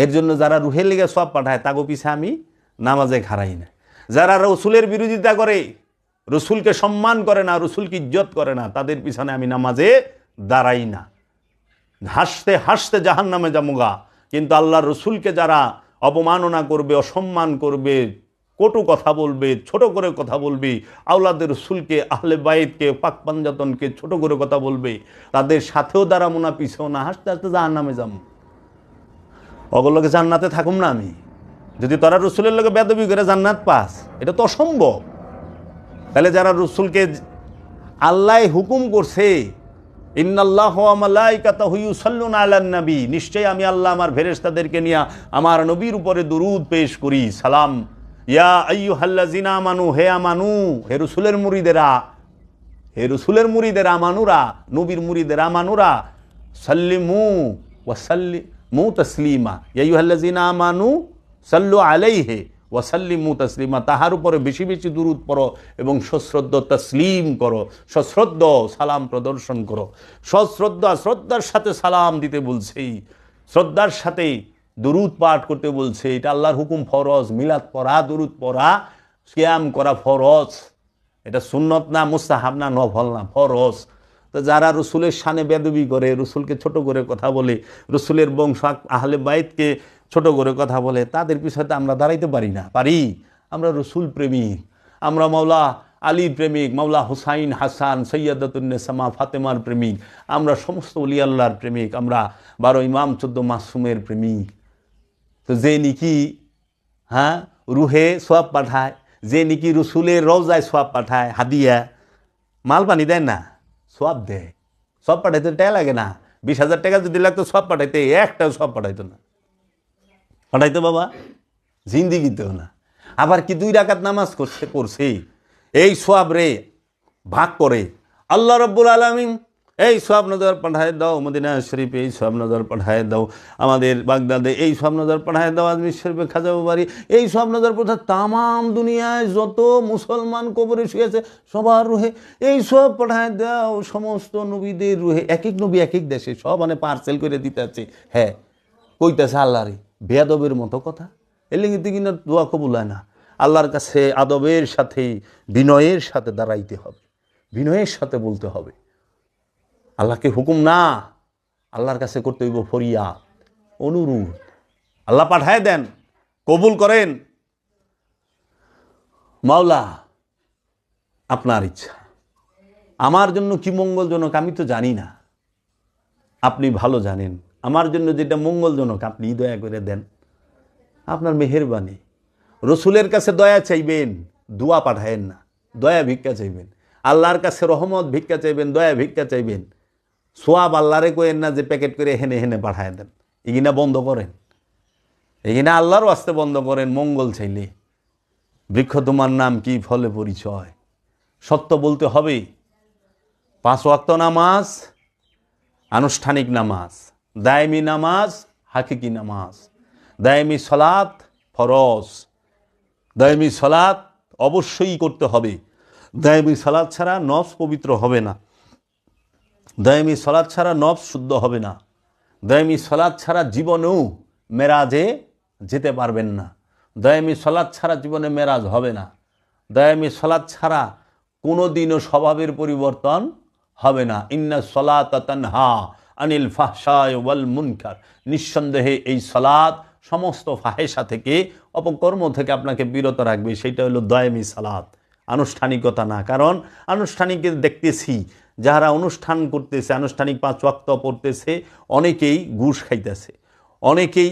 এর জন্য যারা রুহে লেগে সব পাঠায় তাগো পিছে আমি নামাজে খাড়াই না। যারা রসুলের বিরোধিতা করে, রসুলকে সম্মান করে না, রসুলকে ইজ্জত করে না, তাদের পিছনে আমি নামাজে দাঁড়াই না। হাসতে হাসতে জাহান্নামে যামুগা। কিন্তু আল্লাহর রসুলকে যারা অপমাননা করবে, অসম্মান করবে, কটু কথা বলবে, ছোট করে কথা বলবে, আওলাদের রসুলকে, আহলে বাইতকে, পাক পাঞ্জাতনকে ছোট করে কথা বলবে, তাদের সাথেও দাঁড়াবো না, পিছেও না, হাসতে হাসতে জাহান্নামে যাবো। অগলোকে জান্নাতে থাকুম না আমি। যদি তারা রসুলের লোকে বেদবি করে জান্নাত পাস, এটা তো অসম্ভব। তাহলে যারা রসুলকে আল্লাহ হুকুম করছে, ইন্নাল্লাহু ওয়া মালাইকাতাহু ইউসাল্লুনা আলান নবী, নিশ্চয় আমি আল্লাহ আমার ফেরেশতাদেরকে নিয়ে আমার নবীর উপরে দুরূদ পেশ করি, সালাম। ইয়া আইয়ুহাল্লাযিনা আমানু, হে আমানু, হে রসুলের মুরিদেরা, হে রসুলের মুরিদেরা, আমানুরা, নবীর মুরিদেরা, আমানুরা, সাল্লিমু ওয়া সাল্লিমু তাসলিমা। ইয়া আইয়ুহাল্লাযিনা আমানু সাল্লু আলাইহি ওয়া সাল্লিমু তাসলিমা। তাহার উপরে বেশি বেশি দুরূদ পড়ো এবং সশ্রদ্ধ তসলিম করো, সশ্রদ্ধ সালাম প্রদর্শন করো। শ্রদ্ধার সাথে সালাম দিতে বলছে, শ্রদ্ধার সাথে দুরূদ পাঠ করতে বলছে। এটা আল্লাহর হুকুম, ফরজ। মিলাদ পড়া, দুরূদ পড়া, কিয়াম করা ফরজ। এটা সুন্নত না, মুস্তাহাব না, নফল না, ফরজ। তো যারা রসুলের শানে বেদবি করে, রসুলকে ছোট করে কথা বলে, রসুলের বংশ আহলে বাইতকে ছোট করে কথা বলে, তাদের পিছনে আমরা দাঁড়াইতে পারি না। পারি? আমরা রসুল প্রেমিক, আমরা মাওলা আলী প্রেমিক, মাওলা হুসাইন, হাসান, সৈয়দাতুন্নেসা মা ফাতেমার প্রেমিক, আমরা সমস্ত ওলি আল্লাহর প্রেমিক, আমরা 12 ইমাম 14 মাসুমের প্রেমিক। তো যে নিকি রুহে সোয়াব পাঠায়, যে নিকি রসুলের রওজায় সোয়াব পাঠায়, হাদিয়া মাল পানি দেয় না, সোয়াব দেয়। সব পাঠাইতে টাকা লাগে না। 20,000 টাকা যদি লাগতো সব পাঠাইতে, একটাও সব পাঠাইতো না। পাঠাইতো বাবা? জিন্দিগিতেও না। আবার কি 2 রাকাত নামাজ করছে, এই সোয়াব রে ভাগ করে আল্লাহ রাব্বুল আলামিন এই সব নজর পাঠায় দাও, মদিনা শরীফে এই সব নজর পাঠায় দাও, আমাদের বাগদাদে এই সব নজর পাঠায় দাও, আজমির শরীফে খাজা বাড়ি এই সব নজর পাঠায়, তামাম দুনিয়ায় যত মুসলমান কবরে শুয়েছে সবার রুহে এই সব পাঠায় দাও, সমস্ত নবীদের রুহে। এক এক নবী এক এক দেশে সব পার্সেল করে দিতে আছে। হ্যাঁ, কইতেছে আল্লাহরে বেয়াদবের মতো কথা। এর লিঙ্গিতে কিনা দোয়া কবুল হয় না। আল্লাহর কাছে আদবের সাথে, বিনয়ের সাথে দাঁড়াইতে হবে, বিনয়ের সাথে বলতে হবে। আল্লাহকে হুকুম না, আল্লাহর কাছে করতে হইব ফরিয়াদ, অনুরোধ। আল্লাহ পাঠায় দেন, কবুল করেন। মাওলা আপনার ইচ্ছা। আমার জন্য কি মঙ্গলজনক আমি তো জানি না, আপনি ভালো জানেন। আমার জন্য যেটা মঙ্গলজনক আপনি দয়া করে দেন, আপনার মেহেরবানি। রসুলের কাছে দয়া চাইবেন, দোয়া পাঠায়েন না, দয়া ভিক্ষা চাইবেন। আল্লাহর কাছে রহমত ভিক্ষা চাইবেন, দয়া ভিক্ষা চাইবেন। সোয়াব আল্লাহরে কইেন না যে প্যাকেট করে হেনে হেনে পাঠায় দেন, এগিনা বন্ধ করেন, এগিনা আল্লাহর ওয়াস্তে বন্ধ করেন। মঙ্গল চাইলে বৃক্ষ তোমার নাম কি, ফলে পরিচয়। সত্য বলতে হবে। 5 ওয়াক্ত নামাজ, আনুষ্ঠানিক নামাজ, দায়েমি নামাজ, হাকিকি নামাজ, দায়েমি সলাত ফরজ, দায়েমি সলাত অবশ্যই করতে হবে। দায়েমি সলাত ছাড়া নফস পবিত্র হবে না, দায়েমি সলাত ছাড়া নফস শুদ্ধ হবে না, দায়েমি সলাত ছাড়া জীবনেও মেরাজে যেতে পারবেন না, দায়েমি সলাত ছাড়া জীবনে মেরাজ হবে না, দায়েমি সলাত ছাড়া কোনো দিনও স্বভাবের পরিবর্তন হবে না। ইন্না সলাত তানহা আনিল ফাহশায় ওয়াল মুনকার, নিঃসন্দেহে এই সলাত সমস্ত ফাহেসা থেকে, অপকর্ম থেকে আপনাকে বিরত রাখবে। সেটা হলো দায়েমি সালাত, আনুষ্ঠানিকতা না। কারণ আনুষ্ঠানিক দেখতেছি যারা অনুষ্ঠান করতেছে, আনুষ্ঠানিক 5 ওয়াক্ত পড়তেছে, অনেকেই ঘুষ খাইতেছে, অনেকেই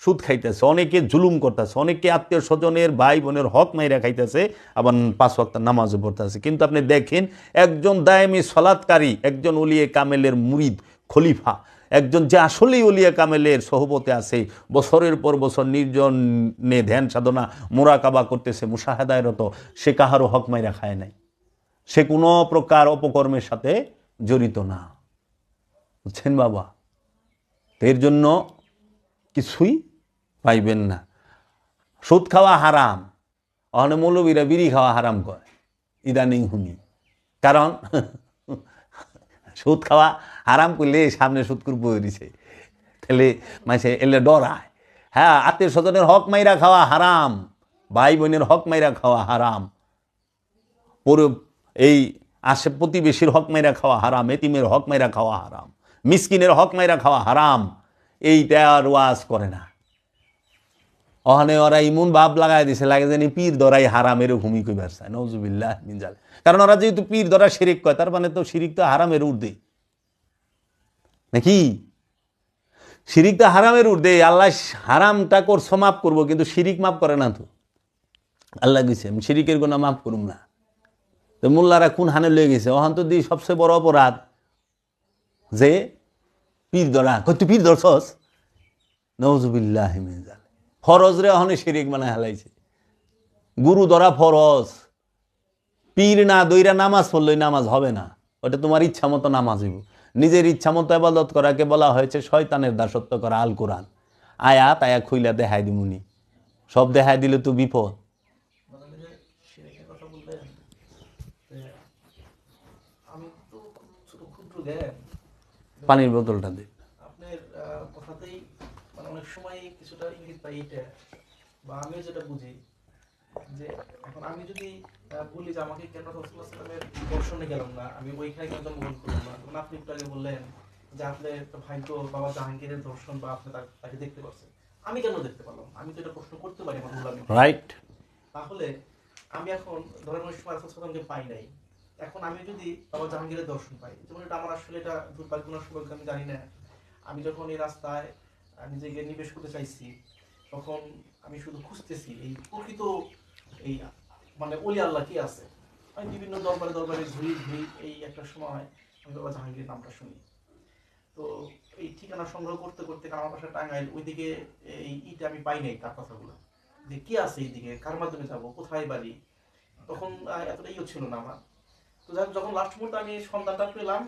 সুদ খাইতেছে, অনেকে জুলুম করতেছে, অনেকে আত্মীয় স্বজনের ভাই বোনের হক মাইরা খাইতেছে, আবার 5 ওয়াক্ত নামাজও পড়তেছে। কিন্তু আপনি দেখেন একজন দায়েমি সলাৎকারী, একজন ওলিয়ে কামেলের মুরিদ খলিফা, একজন যে আসলেই ওলিয়া কামেলের সহবতে আছে, বছরের পর বছর নির্জনে ধ্যান সাধনা মোরাকাবা করতেছে, মুশাহাদায়রত, সে কাহারও হক মাইরা খায় নাই, সে কোনো প্রকার অপকর্মের সাথে জড়িত না। বুঝছেন বাবা? এর জন্য কিছুই পাইবেন না। সুদ খাওয়া হারাম, অহনে মৌলবীরা বিড়ি খাওয়া হারাম কয় ইদানিং শুনি। কারণ সুদ খাওয়া হারাম করলে সামনে সুদকুর বই দিছে, তাহলে মাসে এলে ডরায়। হ্যাঁ, আত্মীয় স্বজনের হক মাইরা খাওয়া হারাম, ভাই বোনের হক মাইরা খাওয়া হারাম, পুরো এই আশে প্রতিবেশীর হক মাইরা খাওয়া হারাম, এতিমের হক মাইরা খাওয়া হারাম, মিসকিনের হক মাইরা খাওয়া হারাম। এইটা আর ওয়াজ করে না। অহনে ওরা ইমন ভাব লাগাই দিছে, লাগে জানি পীর ধরাই হারামের ভূমি কইবার চায়, নওজুবিল্লাহ মিন জালিক। কারণ ওরা যেহেতু পীর ধরা শিরিক কয়, তার মানে তো শিরিক তো হারামের ঊর্ধ্বে নাকি? শিরিক তো হারামের ঊর্ধ্বে। আল্লাহ হারামটা করছো মাফ করবো, কিন্তু শিরিক মাফ করে না তো। আল্লাহ গেছে আমি শিরিকের গুনাহ মাফ করুম না। তো মোল্লারা কোন হানে লয়ে গেছে, ওহান তো দিই সবচেয়ে বড় অপরাধ যে পীর ধরা। কই তুই পীর ধরছস? নওজুবিল্লাহ মিন জালিক। ফরজ রে অহনে শিরিক বানায় হালাইছে। গুরু ধরা ফরজ, পীর না দইরা নামাজ পড়লই নামাজ হবে না, ওটা তোমার ইচ্ছা মতো নামাজ হইব। নিজের ইচ্ছা মতো ইবাদত করাকে বলা হয়েছে শয়তানের দাসত্ব করা। আল কোরআন আয়াত আয়া খুইলা দেখাই দিমুনি, সব দেখাই দিলে তো বিপদ। মানে যে শিরকের কথা বললেন, আমি তো ছোট ক্ষুদ্র জ্ঞান, পানির বোতলটা দে। আপনার কথাতেই মানে অনেক সময় কিছুটা ইঙ্গিত পাই এটা, বা আমিও যেটা বুঝি যে এখন আমি যদি বলি যে আমাকে কেন রাসূলুল্লাহ সাল্লাল্লাহু আলাইহি ওয়াসাল্লামের দর্শনে গেলাম না, আমি ওইখানে কেন জন্মগ্রহণ করলাম না, তখন আপনি একটু আগে বললেন যে আপনার একটা ভাগ্য বাবা জাহাঙ্গীরের দর্শন বা আপনি তাকে দেখতে পাচ্ছেন, আমি কেন দেখতে পারলাম? আমি তো এটা প্রশ্ন করতে পারি আমার গোলামি। রাইট। তাহলে আমি এখন ধরেন ওই সময় রাসূল সাল্লাল্লাহু আলাইহি ওয়াসাল্লামকে পাই নাই, এখন আমি যদি বাবা জাহাঙ্গীরের দর্শন পাই, যেমন এটা আমার আসলে এটা দুর্ভাগ্য না সৌভাগ্য আমি জানি না। আমি যখন এই রাস্তায় নিজেকে নিবেশ করতে চাইছি, তখন আমি শুধু খুঁজতেছি এই প্রকৃত এই মানে ওলি আল্লাহ কি আছে। আমি বিভিন্ন দরবারে দরবারে ঘুরি ঘুরি, এই একটা সময় আমি বাবা জাহাঙ্গীরের নামটা শুনি। তো এই ঠিকানা সংগ্রহ করতে করতে আমার বাসা টাঙ্গাইল, ওইদিকে এই ইটা আমি পাই নাই তার কথাগুলো, যে কি আছে এইদিকে, কার মাধ্যমে যাবো, কোথায় বাড়ি, তখন এতটা ইয়ে ছিল না আমার। তো যাই হোক, যখন লাস্ট মুহূর্তে আমি সন্ধানটা পেলাম,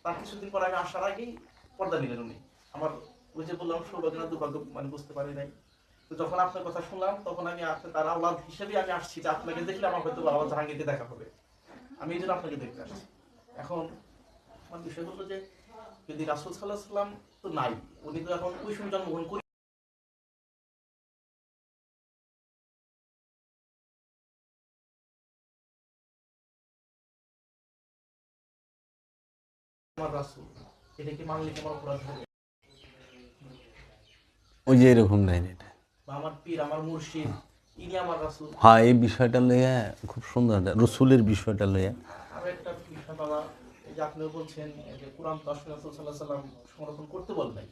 তার কিছুদিন পর আমি আসার আগেই পর্দা নিলেন উনি। আমার ওই যে বললাম সৌভাগ্য না দুর্ভাগ্য মানে বুঝতে পারি নাই। তো যখন আপনার কথা শুনলাম, তখন আমি তার আওলাদ হিসেবে আমি আসছি যে আপনাকে দেখলে আমার হয়তো বাবা জাহাঙ্গীরকে দেখা হবে, আমি এই জন্য আপনাকে দেখতে আসছি। এখন আমার বিষয় হলো যে যদি রাসূল সাল্লাল্লাহু আলাইহি ওয়াসাল্লাম তো নাই, উনি তো এখন ওই সময় জন্মগ্রহণ করি আমার রাসূল, এটা কি মানলে কি আমার অপরাধ হবে? ওই যে এরকম নাই এটা। বা আমার পীর আমার মুর্শিদ ইনি আমার রাসূল। হ্যাঁ, এই বিষয়টা লইয়া খুব সুন্দর, রসুলের বিষয়টা লইয়া। আর একটা বিষয় বাবা, এই যে আপনিও বলছেন যে কোরআন তো আসলে রাসূল সাল্লাল্লাহু আলাইহি ওয়াসাল্লাম সংরক্ষণ করতে বলেন নাই।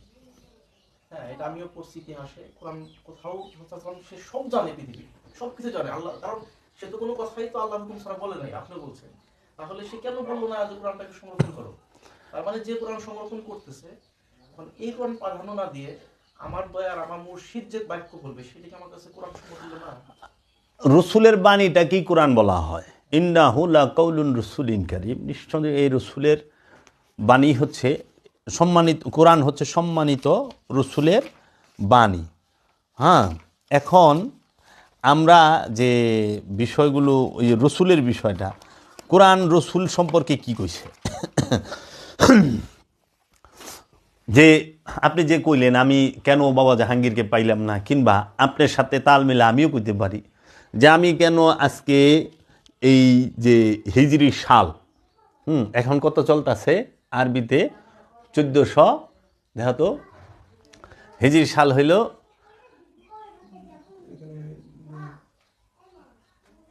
হ্যাঁ, এটা আমিও পড়ছি ইতিহাসে। কোরআন কোথাও রাসূল সাল্লাল্লাহু আলাইহি ওয়াসাল্লাম সে সব জানে, পৃথিবীর সবকিছু জানে আল্লাহ, কারণ সে তো কোনো কথাই তো আল্লাহর হুকুম ছাড়া বলে নাই, আপনি বলছেন। তাহলে সে কেন বললো না যে কোরআনটাকে সংরক্ষণ করো? তার মানে যে কোরআন সংরক্ষণ করতেছে, এখন এই কোরআন প্রাধান্য না দিয়ে আমার দয়ার আমার মুর্শিদ যে বাক্য বলবে সেটাকে আমার কাছে কোরআন সমতুল্য না। রসুলের বাণীটা কি কোরআন বলা হয়? ইন্নাহু লাকাউলুন রাসূলিন কারীম, নিশ্চয়ই এই রসুলের বাণী হচ্ছে সম্মানিত, কোরআন হচ্ছে সম্মানিত রসুলের বাণী। হ্যাঁ, এখন আমরা যে বিষয়গুলো, ওই রসুলের বিষয়টা, কোরআন রসুল সম্পর্কে কি কইছে যে আপনি যে কইলেন আমি কেন বাবা জাহাঙ্গীরকে পাইলাম না, কিংবা আপনার সাথে তাল মিলে আমিও কইতে পারি যে আমি কেন আজকে এই যে হিজরি সাল, এখন কত চলতেছে আরবিতে 1400, দেখা তো হিজরি সাল হইল,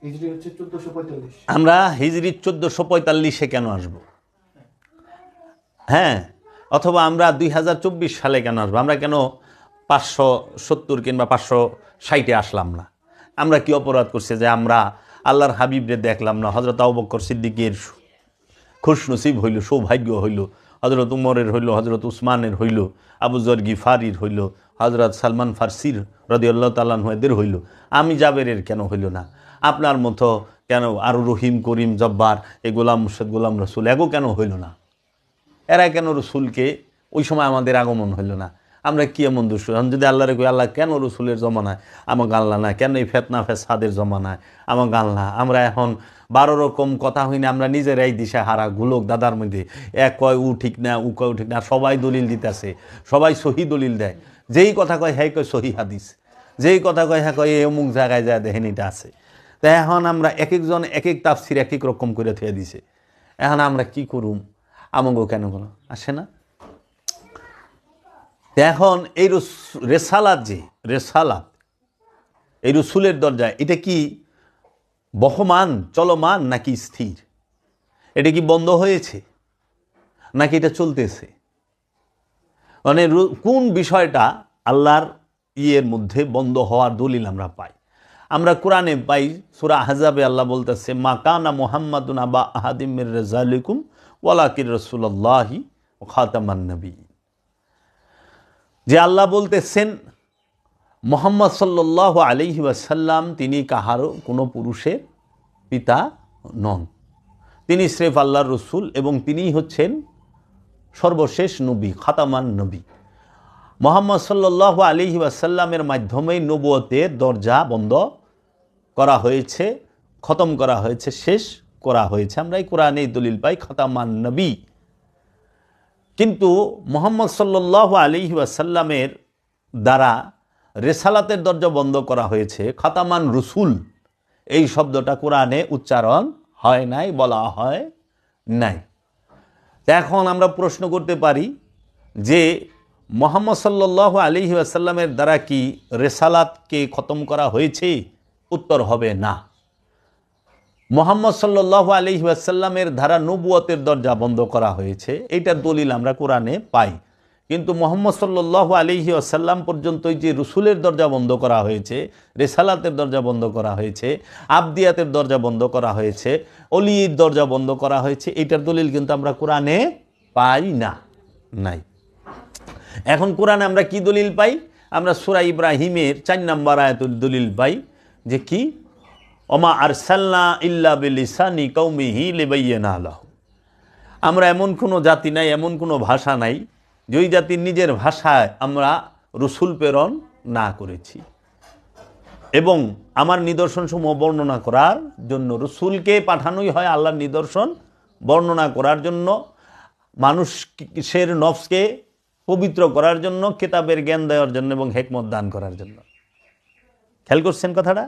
হিজরি হচ্ছে 1445। আমরা হিজরি 1445-এ কেন আসব? হ্যাঁ, অথবা আমরা 2024 সালে কেন আসবো? আমরা কেন 570 কিংবা 560-এ আসলাম না? আমরা কি অপরাধ করছি যে আমরা আল্লাহর হাবিবরে দেখলাম না? হযরত আবু বকর সিদ্দিকের খুশনসিব হইল, সৌভাগ্য হইল, হযরত উমরের হইল, হযরত উসমানের হইল, আবু যর গিফারির হইল, হযরত সালমান ফারসির রাদিয়াল্লাহু তাআলা আনহু এদের হইল, আমি জাবেরের কেন হইল না? আপনার মতো কেন আরো রহিম, করিম, জব্বার, এই গোলাম মুর্শিদ, গোলাম রসুল এগো কেন হইল না? এরা কেন রসুলকে ওই সময় আমাদের আগমন হইল না? আমরা কি এমন দোষ? যদি আল্লাহরে কই আল্লাহ কেন রসুলের জমানায় আমাকে আল্লাহ না, কেন এই ফেতনা ফেসাদের জমানায় আমাকে আল্লাহ? আমরা এখন 12 রকম কথা হইনি, আমরা নিজেরাই দিশা হারা গুলোক দাদার মধ্যে, এক কয় উ ঠিক না, উ কয় উ ঠিক না, সবাই দলিল দিতেছে, সবাই সহি দলিল দেয়, যেই কথা কয় হ্যাঁ কয় সহি হাদিস, যেই কথা কয় হ্যাঁ কয় অমুক জায়গায় যায় দেখেন এটা আছে। তাই এখন আমরা এক একজন এক এক তাফসির এক এক রকম করে থুয়ে দিছে। এখন আমরা কি করুম? আমাকেও কেন কোনো আসে না? এখন এই রেসালাত, যে রেসালাত, এই রসুলের দরজায়, এটা কি বহমান, চলমান নাকি স্থির? এটা কি বন্ধ হয়েছে নাকি এটা চলতেছে? মানে কোন বিষয়টা আল্লাহর ইয়ের মধ্যে বন্ধ হওয়ার দলিল আমরা পাই? আমরা কোরআনে পাই, সূরা আহজাবে আল্লাহ বলতেছে, মা কানা মুহাম্মাদুন আবা আহাদিম মির রিজালিকুম ওয়ালাকিন রাসূলুল্লাহি ওয়া খাতামান নবিয়্যিন। যে আল্লাহ বলতেছেন মুহাম্মদ সাল্লাল্লাহু আলাইহি ওয়াসাল্লাম তিনি কাহারও কোনো পুরুষের পিতা নন, তিনি স্রেফ আল্লাহর রসুল এবং তিনিই হচ্ছেন সর্বশেষ নবী, খাতামান নবী। মুহাম্মদ সাল্লাল্লাহু আলাইহি ওয়াসাল্লামের মাধ্যমেই নবুয়তের দরজা বন্ধ করা হয়েছে, খতম করা হয়েছে, শেষ করা হয়েছে। আমরা এই কোরআনে দলিল পাই খাতামান নবী। কিন্তু মুহাম্মদ সাল্লাল্লাহু আলাইহি ওয়াসাল্লামের দ্বারা রেসালাতের দরজা বন্ধ করা হয়েছে, খাতামান রসুল এই শব্দটা কোরআনে উচ্চারণ হয় নাই, বলা হয় নাই। এখন আমরা প্রশ্ন করতে পারি যে মুহাম্মদ সাল্লাল্লাহু আলাইহি ওয়াসাল্লামের দ্বারা কি রেসালাতকে খতম করা হয়েছে? উত্তর হবে না। মুহাম্মদ সাল্লাল্লাহু আলাইহি ওয়াসাল্লামের দ্বারা নবুয়তের দরজা বন্ধ করা হয়েছে, এইটার দলিল আমরা কোরআনে পাই। কিন্তু মুহাম্মদ সাল্লাল্লাহু আলাইহি ওয়াসাল্লাম পর্যন্তই যে রসুলের দরজা বন্ধ করা হয়েছে, রেসালাতের দরজা বন্ধ করা হয়েছে, আবদিয়াতের দরজা বন্ধ করা হয়েছে, অলির দরজা বন্ধ করা হয়েছে, এইটার দলিল কিন্তু আমরা কোরআনে পাই না, নাই। এখন কোরআনে আমরা কি দলিল পাই? আমরা সূরা ইব্রাহিমের 4 নম্বর আয়াতুল দলিল পাই যে কি, ওমা আরসালনা ইল্লা বিলিসানি কওমিহি লিবাইয়িনা লাহুম। আমরা এমন কোনো জাতি নাই, এমন কোনো ভাষা নাই যে ওই জাতির নিজের ভাষায় আমরা রসুল প্রেরণ না করেছি। এবং আমার নিদর্শনসমূহ বর্ণনা করার জন্য রসুলকে পাঠানোই হয় আল্লাহর নিদর্শন বর্ণনা করার জন্য, মানুষের নফসকে পবিত্র করার জন্য, কিতাবের জ্ঞান দেওয়ার জন্য এবং হিকমত দান করার জন্য। খেয়াল করছেন কথাটা?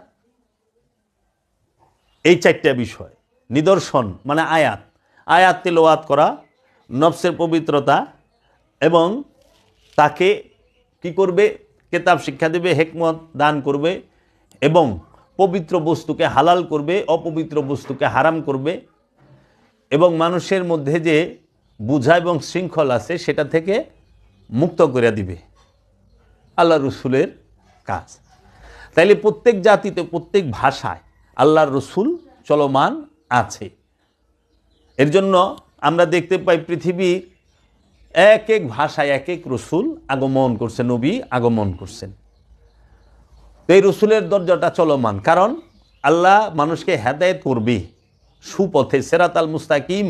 এই 4টা বিষয়, নিদর্শন মানে আয়াত, আয়াত তিলাওয়াত করা, নফসের পবিত্রতা, এবং তাকে কি করবে? কিতাব শিক্ষা দেবে, হিকমত দান করবে, এবং পবিত্র বস্তুকে হালাল করবে, অপবিত্র বস্তুকে হারাম করবে, এবং মানুষের মধ্যে যে বুঝা এবং শৃঙ্খল আছে সেটা থেকে মুক্ত করে দিবে। আল্লাহ রসুলের কাজ। তাইলে প্রত্যেক জাতিতে, প্রত্যেক ভাষায় আল্লাহর রসুল চলমান আছে। এর জন্য আমরা দেখতে পাই পৃথিবীর এক এক ভাষায় এক এক রসুল আগমন করছেন, নবী আগমন করছেন। এই রসুলের দরজাটা চলমান, কারণ আল্লাহ মানুষকে হেদায়েত করবে সুপথে, সেরাতাল মুস্তাকিম,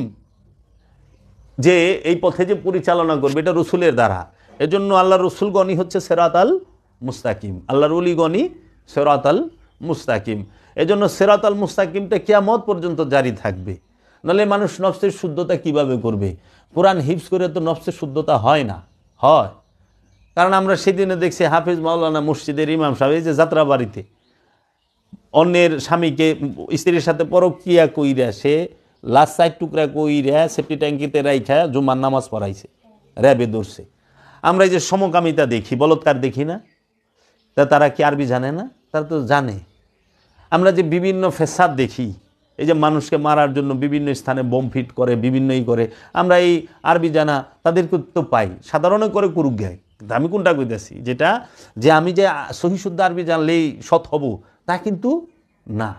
যে এই পথে যে পরিচালনা করবে এটা রসুলের দ্বারা। এজন্য আল্লাহ রসুলগণই হচ্ছে সেরাতাল মুস্তাকিম, আল্লাহর ওলিগণই সেরাতাল মুস্তাকিম। এজন্য সেরাতাল মুস্তাকিমটা কিয়ামত পর্যন্ত জারি থাকবে, নাহলে মানুষ নফসের শুদ্ধতা কিভাবে করবে? কোরআন হিফজ করে তো নফসের শুদ্ধতা হয় না। হয়, কারণ আমরা সেদিনে দেখছি হাফিজ মাওলানা মসজিদের ইমাম সাহেব এই যে যাত্রা বাড়িতে অন্যের স্বামীকে, স্ত্রীর সাথে পরকিয়া কইরা সে লাশ 4 টুকরা কইরা সেফটি ট্যাঙ্কিতে রাইখা জুমার নামাজ পড়াইছে, র্যাবে ধরছে। আমরা এই যে সমকামিতা দেখি, বলৎকার দেখি না, তা তারা কি আরবি জানে না? তারা তো জানে। আমরা যে বিভিন্ন ফেসাদ দেখি, এই যে মানুষকে মারার জন্য বিভিন্ন স্থানে বোম ফিট করে, বিভিন্নই করে, আমরা এই আরবি জানা তাদেরকে তো পাই, সাধারণ করে করুক গায়। কিন্তু আমি কোনটা কইতেছি, যেটা যে আমি যে সহি শুদ্ধ আরবি জানলেই সৎ হব তা কিন্তু না।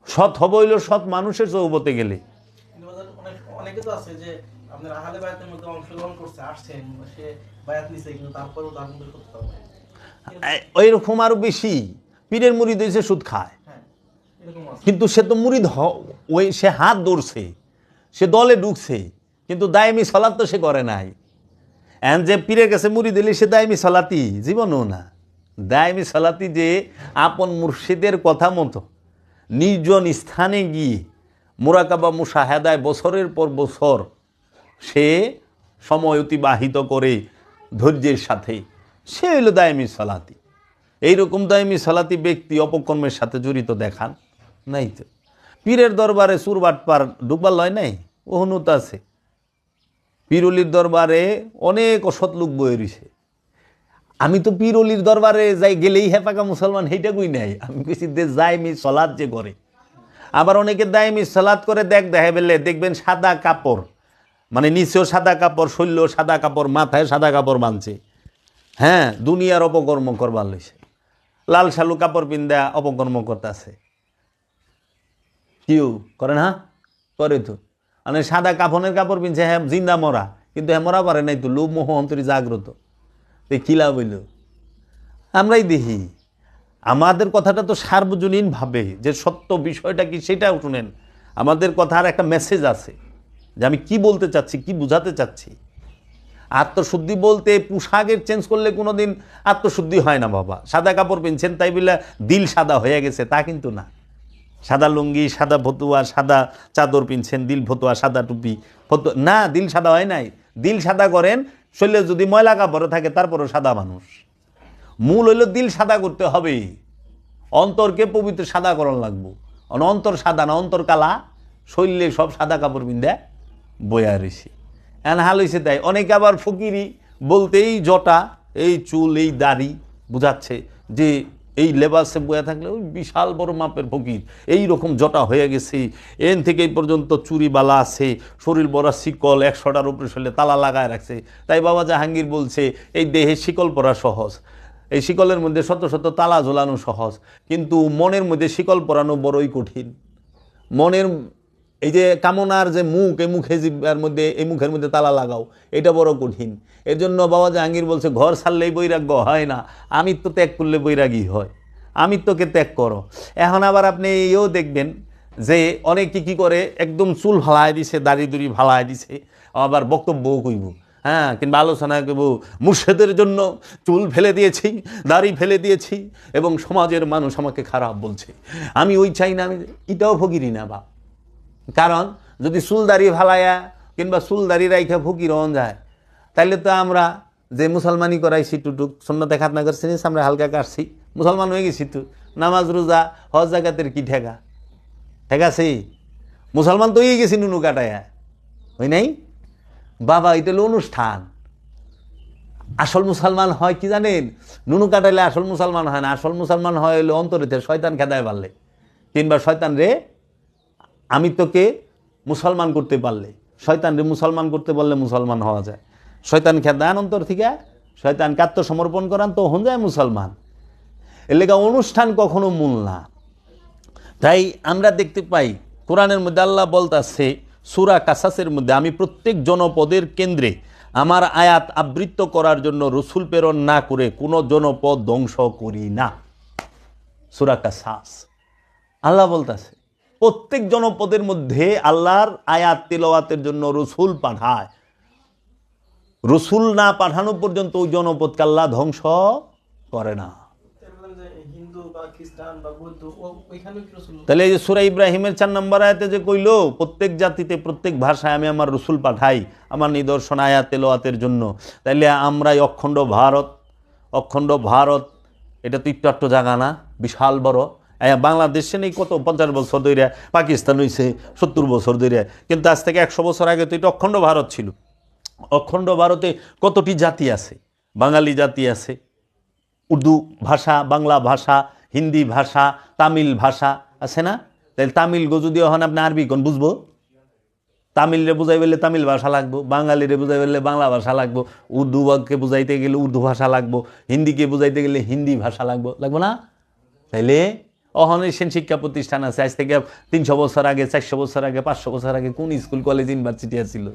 সৎ হব হইল সৎ মানুষের চৌবতে গেলে। কিন্তু বাজার অনেকে তো আছে যে আপনার আহলে বায়াতের মধ্যে অংশগ্রহণ করছে, আসছেন, সে বায়াত নিছে, কিন্তু তারপরেও তার মধ্যে করতে হবে। ওইরকম আরো বেশি পীরের মুরিদ হয়েছে, সুদ খায়, হ্যাঁ, এরকম আছে। কিন্তু সে তো মুরিদ, ওই সে হাত ধরছে, সে দলে ঢুকছে, কিন্তু দায়মি সালাত তো সে করে নাই। এন যে পীরের কাছে মুরিদ দিলে সে দায়মি সালাতি জীবনও না। দায়মি সালাতি যে আপন মুর্শিদের কথা মতো নির্জন স্থানে গিয়ে মুরাকাবা মুশাহাদায় বছরের পর বছর সে সময় অতিবাহিত করে ধৈর্যের সাথে, সে হইল দায়মি সালাতি। এইরকম দায়মি সালাতি ব্যক্তি অপকর্মের সাথে জড়িত দেখান নাই তো। পীরের দরবারে চুরবাটপার ডুববার লয় নাই, ওহনুত আছে। পীরলির দরবারে অনেক অসৎ লোক বয়ে রয়েছে। আমি তো পীরলির দরবারে যাই গেলেই হেপাকা মুসলমান সেইটা কই নাই, আমি কইছি যে দায়মি সালাত যে করে। আবার অনেকে দায়মি সালাত করে দেখা বেলে দেখবেন সাদা কাপড়, মানে নিচেও সাদা কাপড়, শরীরেও সাদা কাপড়, মাথায় সাদা কাপড় বাঁধছে। হ্যাঁ, দুনিয়ার অপকর্ম করবার লইছে, লাল শালু কাপড় পিন্দা অপকর্ম করতেছে। কেউ করে না? করে তো। মানে সাদা কাফনের কাপড় পিনছে, হ্যাঁ জিন্দা মরা, কিন্তু হ্যাঁ মরা পারে নাই তো, লোভ মোহ অন্তরে জাগ্রত। কিলা বইল আমরাই দেখি। আমাদের কথাটা তো সার্বজনীনভাবে যে সত্য বিষয়টা কি সেটাও শুনেন। আমাদের কথার একটা মেসেজ আছে যে আমি কি বলতে চাচ্ছি, কি বুঝাতে চাচ্ছি। আত্মশুদ্ধি বলতে পোশাকের চেঞ্জ করলে কোনো দিন আত্মশুদ্ধি হয় না বাবা। সাদা কাপড় পিনছেন তাই বলে দিল সাদা হয়ে গেছে তা কিন্তু না। সাদা লুঙ্গি, সাদা ফতুয়া, সাদা চাদর পিনছেন, দিল ফতুয়া, সাদা টুপি না, দিল সাদা হয় নাই। দিল সাদা করেন, শরীরে যদি ময়লা কাপড়ে থাকে তারপরও সাদা মানুষ। মূল হইল দিল সাদা করতে হবে, অন্তরকে পবিত্র সাদা করার লাগবো। অন্তর সাদা না, অন্তর কালা, শরীরে সব সাদা কাপড় পিন্দা বয়া রয়েছে। এখন হাল হয়েছে তাই। অনেকে আবার ফকিরি বলতেই জটা, এই চুল, এই দাড়ি বুঝাচ্ছে যে এই লেবাসে বয়া থাকলে ওই বিশাল বড় মাপের ফকির, এই রকম জটা হয়ে গেছে, এন থেকে এই পর্যন্ত চুরি বালা আছে, শরীর বড়া শিকল 100টার উপরে শরীরে তালা লাগায় রাখছে। তাই বাবা জাহাঙ্গীর বলছে এই দেহে শিকল পরা সহজ, এই শিকলের মধ্যে শত শত তালা ঝোলানো সহজ, কিন্তু মনের মধ্যে শিকল পরানো বড়ই কঠিন। মনের এই যে কামনার যে মুখ, এই মুখে জিব্বার মধ্যে, এই মুখের মধ্যে তালা লাগাও, এটা বড় কঠিন। এর জন্য বাবা জাহাঙ্গীর বলছে ঘর ছাড়লেই বৈরাগ্য হয় না, আমিত্ব ত্যাগ করলে বৈরাগী হয়। আমিত্বকে ত্যাগ করো। এখন আবার আপনি এও দেখবেন যে অনেকে কি করে, একদম চুল ভালায় দিছে, দাড়ি দুড়ি ভালায় দিছে, আবার বক্তব্যও কইব, হ্যাঁ, কিংবা আলোচনা করব মুর্শিদের জন্য চুল ফেলে দিয়েছি, দাড়ি ফেলে দিয়েছি, এবং সমাজের মানুষ আমাকে খারাপ বলছে, আমি ওই চাই না। আমি এটাও ফকিরি না বাপ। কারণ যদি চুল দাড়ি ভালায়া কিংবা চুল দাড়ি রাইখা ফকির হন যায়, তাইলে তো আমরা যে মুসলমানি করাইছি, টুটুক সুন্নতে খাতনা করছি, আমরা হালকা কাটছি, মুসলমান হয়ে গেছি। তো নামাজ রোজা হজ জাকাতের কি ঠেকা? ঠেকাছি? মুসলমান তো হয়ে গেছি নুনু কাটায়া, হই নাই বাবা। এটা হলো অনুষ্ঠান। আসল মুসলমান হয় কি জানেন? নুনু কাটাইলে আসল মুসলমান হয় না। আসল মুসলমান হয় হলো অন্তরেতে শয়তান খেদায় পারলে, কিংবা শয়তান রে আমি তোকে মুসলমান করতে পারলে, শয়তান রে মুসলমান করতে পারলে মুসলমান হওয়া যায়। শয়তান খেদান অন্তর থেকে, শয়তানকে আত্মসমর্পণ করান, তো হন যায় মুসলমান। এর লেগা অনুষ্ঠান কখনো মূল না। তাই আমরা দেখতে পাই কোরআনের মধ্যে আল্লাহ বলতাছে সূরা কাসাসের মধ্যে, আমি প্রত্যেক জনপদের কেন্দ্রে আমার আয়াত আবৃত্ত করার জন্য রসুল প্রেরণ না করে কোনো জনপদ ধ্বংস করি না। সূরা কাসাস আল্লাহ বলতাছে প্রত্যেক জনপদের মধ্যে আল্লাহর আয়াত তিলাওয়াতের জন্য রসুল পাঠায়। রসুল না পাঠানো পর্যন্ত ওই জনপদকে আল্লাহ ধ্বংস করে না। হিন্দু বা খ্রিস্টান বা বৌদ্ধ ওইখানে কি রসুল? তাহলে এই যে সূরা ইব্রাহিমের 4 নম্বর আয়াতে যে কইলো প্রত্যেক জাতিতে প্রত্যেক ভাষায় আমি আমার রসুল পাঠাই আমার নিদর্শন আয়াত তেলাওয়াতের জন্য, তাইলে আমরা অখণ্ড ভারত এটা তো একটু জায়গা না, বিশাল বড়। বাংলাদেশে নেই কত 50 বছর ধরে, পাকিস্তান হইছে 70 বছর ধরে, কিন্তু আজ থেকে 100 বছর আগে তো এটা অখণ্ড ভারত ছিল। অখণ্ড ভারতে কতটি জাতি আছে? বাঙালি জাতি আছে, উর্দু ভাষা, বাংলা ভাষা, হিন্দি ভাষা, তামিল ভাষা আছে না? তাহলে তামিল গো যদি হন আপনি আরবি কোন বুঝবো? তামিলরে বুঝাই বললে তামিল ভাষা লাগবো, বাঙালিরে বুঝাই বললে বাংলা ভাষা লাগবো, উর্দুকে বুঝাইতে গেলে উর্দু ভাষা লাগবো, হিন্দিকে বুঝাইতে গেলে হিন্দি ভাষা লাগবো না? তাইলে অহনেশন শিক্ষা প্রতিষ্ঠান আছে আজ থেকে 300 বছর আগে, 400 বছর আগে, 500 বছর আগে কোন স্কুল কলেজ ইউনিভার্সিটি আছিল?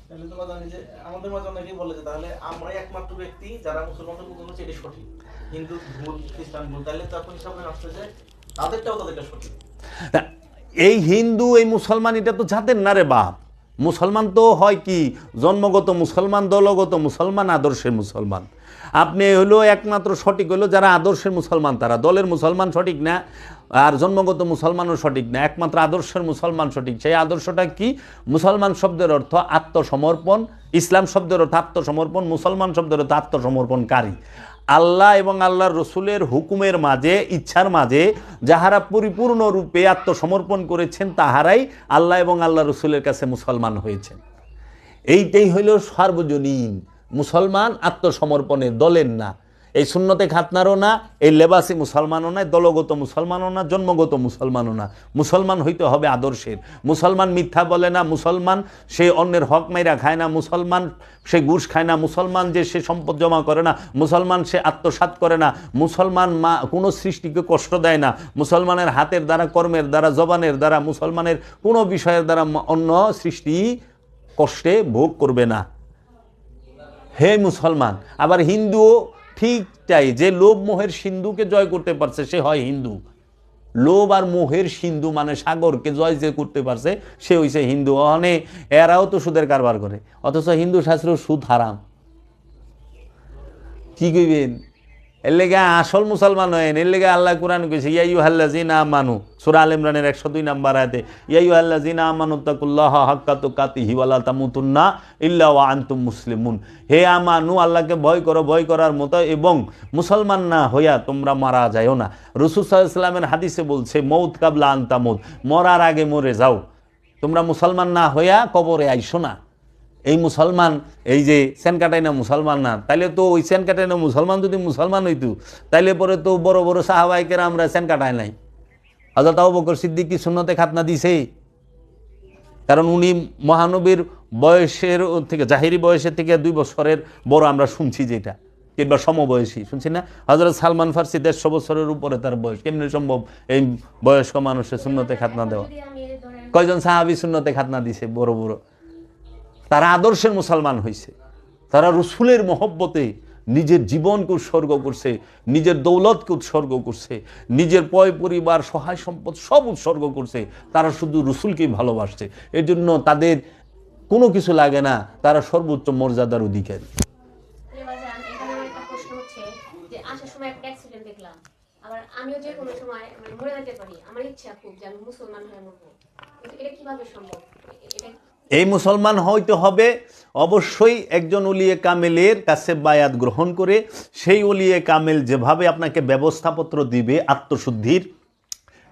তাহলে তোমরা জানি যে আমাদের মাঝে অনেকেই বলে যে তাহলে আমরাই একমাত্র ব্যক্তি যারা মুসলমানদের মধ্যে হচ্ছে এটা সঠিক, হিন্দু ভুল, খ্রিস্টান ভুল, তাহলে তখন হিসাবে আসছে যে তাদেরটাও তাদেরটা সঠিক। এই হিন্দু এই মুসলমান এটা তো জাতের না রে বাপ। মুসলমান তো হয় কি জন্মগত মুসলমান, দলগত মুসলমান, আদর্শের মুসলমান। আপনি হলো একমাত্র সঠিক হলো যারা আদর্শের মুসলমান, তারা দলের মুসলমান সঠিক না, আর জন্মগত মুসলমানও সঠিক না, একমাত্র আদর্শের মুসলমান সঠিক। সেই আদর্শটা কি? মুসলমান শব্দের অর্থ আত্মসমর্পণ, ইসলাম শব্দের অর্থ আত্মসমর্পণ, মুসলমান শব্দের অর্থ আত্মসমর্পণকারী। আল্লাহ এবং আল্লাহর রসুলের হুকুমের মাঝে, ইচ্ছার মাঝে যাহারা পরিপূর্ণরূপে আত্মসমর্পণ করেছেন তাহারাই আল্লাহ এবং আল্লাহ রসুলের কাছে মুসলমান হয়েছেন। এইটাই হইল সার্বজনীন মুসলমান, আত্মসমর্পণের, দলের না, এই সুন্নতে খাতনারও না, এই লেবাসি মুসলমানও না, দলগত মুসলমানও না, জন্মগত মুসলমানও না। মুসলমান হইতে হবে আদর্শের। মুসলমান মিথ্যা বলে না, মুসলমান সে অন্যের হক মাইরা খায় না, মুসলমান সে ঘুষ খায় না, মুসলমান যে সে সম্পদ জমা করে না, মুসলমান সে আত্মসাৎ করে না, মুসলমান কোনো সৃষ্টিকে কষ্ট দেয় না, মুসলমানের হাতের দ্বারা, কর্মের দ্বারা, জবানের দ্বারা, মুসলমানের কোনো বিষয়ের দ্বারা অন্য সৃষ্টি কষ্টে ভোগ করবে না। হে মুসলমান। আবার হিন্দুও ঠিক চাই, যে লোভ মোহের সিন্ধুকে জয় করতে পারছে সে হয় হিন্দু। লোভ আর মোহের সিন্ধু মানে সাগরকে জয় যে করতে পারছে সে হইছে হিন্দু। ওখানে এরাও তো সুদের কারবার করে, অথচ হিন্দু শাস্ত্র সুদ হারাম। কি কইবেন? এর লেগে আসল মুসলমান হয়েন। এর লেগে আল্লাহ কোরআন কইছে ইয়া আইয়ুহাল্লাযিনা আমানু, সূরা আল ইমরানের 102 নম্বর আয়াতে, ইয়া আইয়ুহাল্লাযিনা আমানু তাকুল্লাহা হাক্কা তুকাতিহি ওয়া লা তামুতুন্না ইল্লা ওয়া আনতুম মুসলিমুন। হে আমানু, আল্লাহকে ভয় করো, ভয় করার মতো, এবং মুসলমান না হইয়া তোমরা মারা যায়ও না। রাসূল সাল্লাল্লাহু আলাইহি ওয়াসাল্লামের হাদিসে বলছে মউত কাবলা আন তামুত, মরার আগে মরে যাও, তোমরা মুসলমান না হইয়া কবরে আইসো না। এই মুসলমান, এই যে সেন কাটাই না মুসলমান না, তাইলে তো ওই সেন কাটাই না মুসলমান যদি মুসলমান হইতো তাইলে পরে তো বড় বড় সাহাবায়ে আমরা সেন কাটাই নাই। হযরত আবু বকর সিদ্দিক কি সুন্নতে খাতনা দিছে? কারণ উনি মহানবীর বয়সের থেকে, জাহিরি বয়সের থেকে 2 বছরের বড় আমরা শুনছি, যেটা কিংবা সমবয়সী শুনছি না। হযরত সালমান ফার্সি 150 বছরের উপরে তার বয়স, কেমনে সম্ভব এই বয়স্ক মানুষের সুন্নতে খাতনা দেওয়া? কয়জন সাহাবী সুন্নতে খাতনা দিছে বড় বড়? তারা আদর্শের মুসলমান হয়েছে, তারা রসুলের মহব্বতে নিজের জীবনকে উৎসর্গ করছে, নিজের দৌলতকে উৎসর্গ করছে, নিজের পয় পরিবার, সহায় সম্পদ সব উৎসর্গ করছে। তারা শুধু রসুলকেই ভালোবাসছে, এর জন্য তাদের কোনো কিছু লাগে না, তারা সর্বোচ্চ মর্যাদার অধিকারী। আবার আমিও যে কোনো সময় মরে যেতে পারি, আমার ইচ্ছা খুব যে আমি মুসলমান হয়ে মরবো, এটা কিভাবে সম্ভব? এই মুসলমান হইতে হবে অবশ্যই একজন ওলিয়ে কামেলের কাছে বায়াত গ্রহণ করে। সেই ওলিয়ে কামেল যেভাবে আপনাকে ব্যবস্থাপত্র দিবে আত্মশুদ্ধির,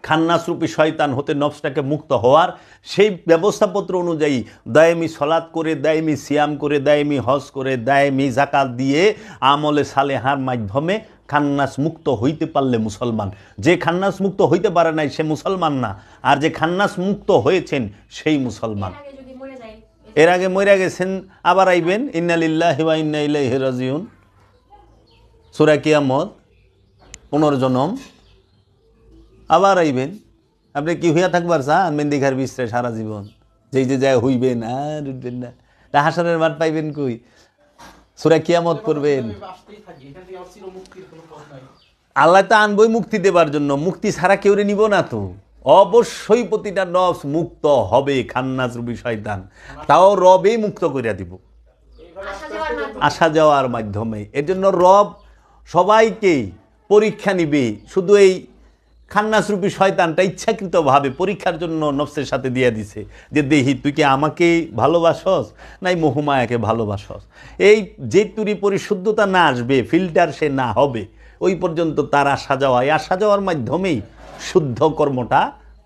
খান্নাসরূপী শয়তান হতে নফসটাকে মুক্ত হওয়ার সেই ব্যবস্থাপত্র অনুযায়ী দায়েমি সলাৎ করে, দায়েমি সিয়াম করে, দায়েমি হজ করে, দায়েমি জাকাত দিয়ে আমলে সালেহার মাধ্যমে খান্নাস মুক্ত হইতে পারলে মুসলমান। যে খান্নাস মুক্ত হইতে পারে নাই সে মুসলমান না, আর যে খান্নাস মুক্ত হয়েছেন সেই মুসলমান। এর আগে যদি মরে যায়, এর আগে মইরা গেছেন, আবার আইবেন, ইন্না লিল্লাহি ওয়া ইন্না ইলাইহি রাজিউন, সূরা কিয়ামত, পুনর্জন্ম, আবার আইবেন। আপনি কি হইয়া থাকবার চান মেন্দিঘার বিশ্রে সারা জীবন? যেই যে যায় হইবেন আর উঠবেন না, তা হাসরের মাঠ পাইবেন কই? সূরা কিয়ামত করবেন। আসতেই থাকি, এখান থেকে আমার চিরমুক্তির কোনো পথ নাই। আল্লাহ তো আনবই মুক্তি দেবার জন্য, মুক্তি ছাড়া কেউ নিব না তো। অবশ্যই প্রতিটা নফস মুক্ত হবে খান্নাস রূপী শয়তান, তাও রবেই মুক্ত করিয়া দিব, আসা যাওয়ার মাধ্যমে। আসা যাওয়ার মাধ্যমে। এর জন্য রব সবাইকে পরীক্ষা নিবে। শুধু এই খান্নাসরূপী শয়তানটা ইচ্ছাকৃতভাবে পরীক্ষার জন্য নফসের সাথে দিয়ে দিছে যে দেখি তুই কি আমাকে ভালোবাসস নাই মহুমায়াকে ভালোবাসস। এই যে তুরি পরিশুদ্ধতা না আসবে, ফিল্টার সে না হবে, ওই পর্যন্ত তার আসা যাওয়া, এই আসা যাওয়ার মাধ্যমেই শুদ্ধ কর্মটা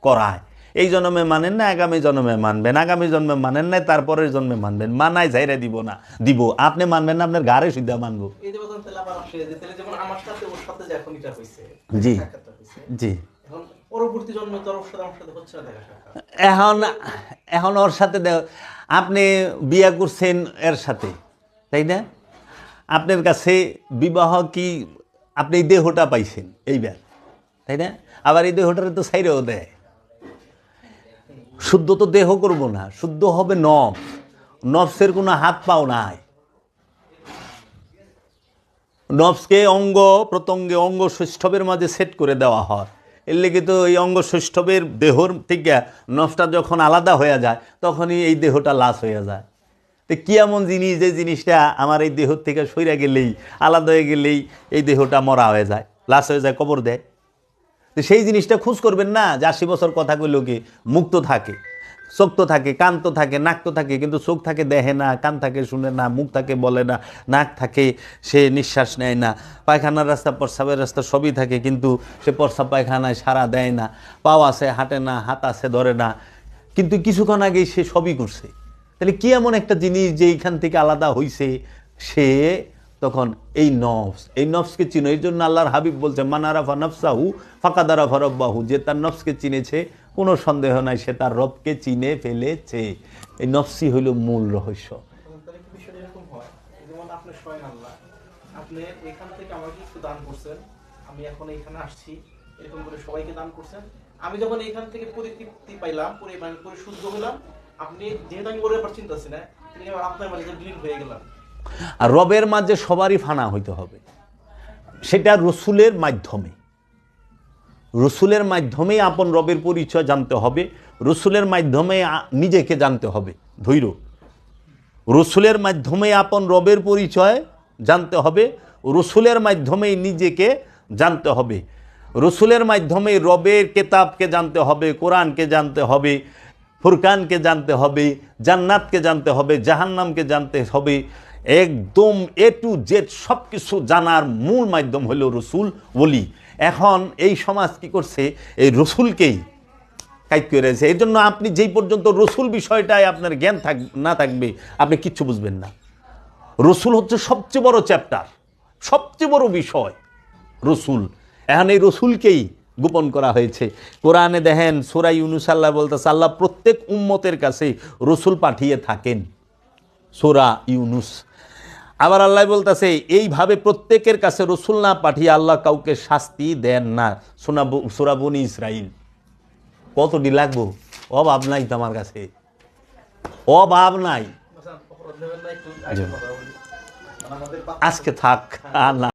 করায়। এই জন্মে মানেন না, আগামী জন্মে মানবেন, আগামী জন্মে মানেন না, তারপরের জন্মে মানবেন। মানায় ঝাইরা দিব না, দিব। আপনি মানবেন না, আপনার গাড়ে সিদ্ধা মানবো। এই যে বলতেন তাহলে আবার আসে যে তাহলে যেমন আমার সাথে ওর সাথে যে এখন এটা হইছে, জি। সাক্ষাৎটা হইছে, জি, এখন পরবর্তী জন্মে তো আর ওর সাথে আমার সাথে হচ্ছে না দেখা সাক্ষাৎ। এখন এখন ওর সাথে আপনি বিয়ে করছেন এর সাথে, তাই না? আপনার কাছে বিবাহ কি, আপনি এই দেহটা পাইছেন এইবার, তাই না? আবার এই দেহটারে তো ছাইরেও দেয়। শুদ্ধ তো দেহ করব না, শুদ্ধ হবে নফস। নফসের কোনো হাত পাও নাই। নফসকে অঙ্গ প্রত্যঙ্গে, অঙ্গ সৈষ্ঠবের মাঝে সেট করে দেওয়া হয়। এর লেগে তো এই অঙ্গ সৈষ্ঠবের দেহর থেকে নফসটা যখন আলাদা হয়ে যায় তখনই এই দেহটা লাশ হয়ে যায়। তো কি এমন জিনিস যে জিনিসটা আমার এই দেহ থেকে সইরা গেলেই, আলাদা হয়ে গেলেই এই দেহটা মরা হয়ে যায়, লাশ হয়ে যায়, কবর দেয়। তো সেই জিনিসটা খোঁজ করবেন না যে 80 বছর কথা কইলো কি মুক্ত থাকে, চোখ তো থাকে, কান তো থাকে, নাক তো থাকে, কিন্তু চোখ থাকে দেখে না, কান থাকে শুনে না, মুখ থাকে বলে না, নাক থাকে সে নিঃশ্বাস নেয় না, পায়খানার রাস্তা প্রস্রাবের রাস্তা সবই থাকে, কিন্তু সে প্রস্রাব পায়খানায় সাড়া দেয় না, পাও আছে হাঁটে না, হাত আছে ধরে না, কিন্তু কিছুক্ষণ আগেই সে সবই করছে। তাহলে কি এমন একটা জিনিস যে এইখান থেকে আলাদা হইছে? সে তখন এই নফস, এই নফসকে চিনো। এই জন্য আল্লাহর হাবিব বলছে মানারাফা নফসাহু ফাকাদ আরাফা রব্বাহু, যে তার নফসকে চিনেছে কোনো সন্দেহ নাই সে তার রবকে চিনে ফেলেছে। এই নফসই হইল মূল রহস্য। তাহলে কি বিষয়টা এরকম হয়, যেমন আপনি স্বয়ং আল্লাহ, আপনি এখান থেকে আমাকে একটু দান করছেন, আমি এখন এখানে আসছি, এরকম করে সবাইকে দান করছেন, আমি যখন এখান থেকে পরিতৃপ্তি পাইলাম, মানে পরিশুদ্ধ হলাম, আপনি যেহেতু আমি ওর ব্যাপার চিন্তাছি না, তিনি আবার আপনার মাঝে বিলীন হয়ে গেলাম। আর রবের মাঝে সবারই ফানা হইতে হবে, সেটা রসুলের মাধ্যমে। রসুলের মাধ্যমেই আপন রবের পরিচয় জানতে হবে, রসুলের মাধ্যমে নিজেকে জানতে হবে। ধৈর্য, রসুলের মাধ্যমে আপন রবের পরিচয় জানতে হবে, রসুলের মাধ্যমেই নিজেকে জানতে হবে, রসুলের মাধ্যমে রবের কেতাবকে জানতে হবে, কোরআনকে জানতে হবে, ফুরকানকে জানতে হবে, জান্নাতকে জানতে হবে, জাহান্নামকে জানতে হবে। একদম এ টু জেড সব কিছু জানার মূল মাধ্যম হলো রসুল ওলি। এখন এই সমাজ কি করছে, এই রসুলকেই কাইট করে রয়েছে। এই জন্য আপনি যেই পর্যন্ত রসুল বিষয়টায় আপনার জ্ঞান না থাকবে আপনি কিচ্ছু বুঝবেন না। রসুল হচ্ছে সবচেয়ে বড় চ্যাপ্টার, সবচেয়ে বড় বিষয় রসুল। এখন এই রসুলকেই গোপন করা হয়েছে। কোরআনে দেখেন সূরা ইউনূস আল্লাহ বলতেছে আল্লাহ প্রত্যেক উম্মতের কাছে রসুল পাঠিয়ে থাকেন, সূরা ইউনূস। আবার আল্লাহ বলতেছে এইভাবে প্রত্যেকের কাছে রসুল না পাঠিয়ে আল্লাহ কাউকে শাস্তি দেন না, সূরা বনী ইসরাইল। কতটি লাগবো? অভাব নাই তো আমার কাছে, অভাব নাই। অপরাধ নেবেন না, একটু আগে কথা বলি। আমাদের আজকে থাক আর না।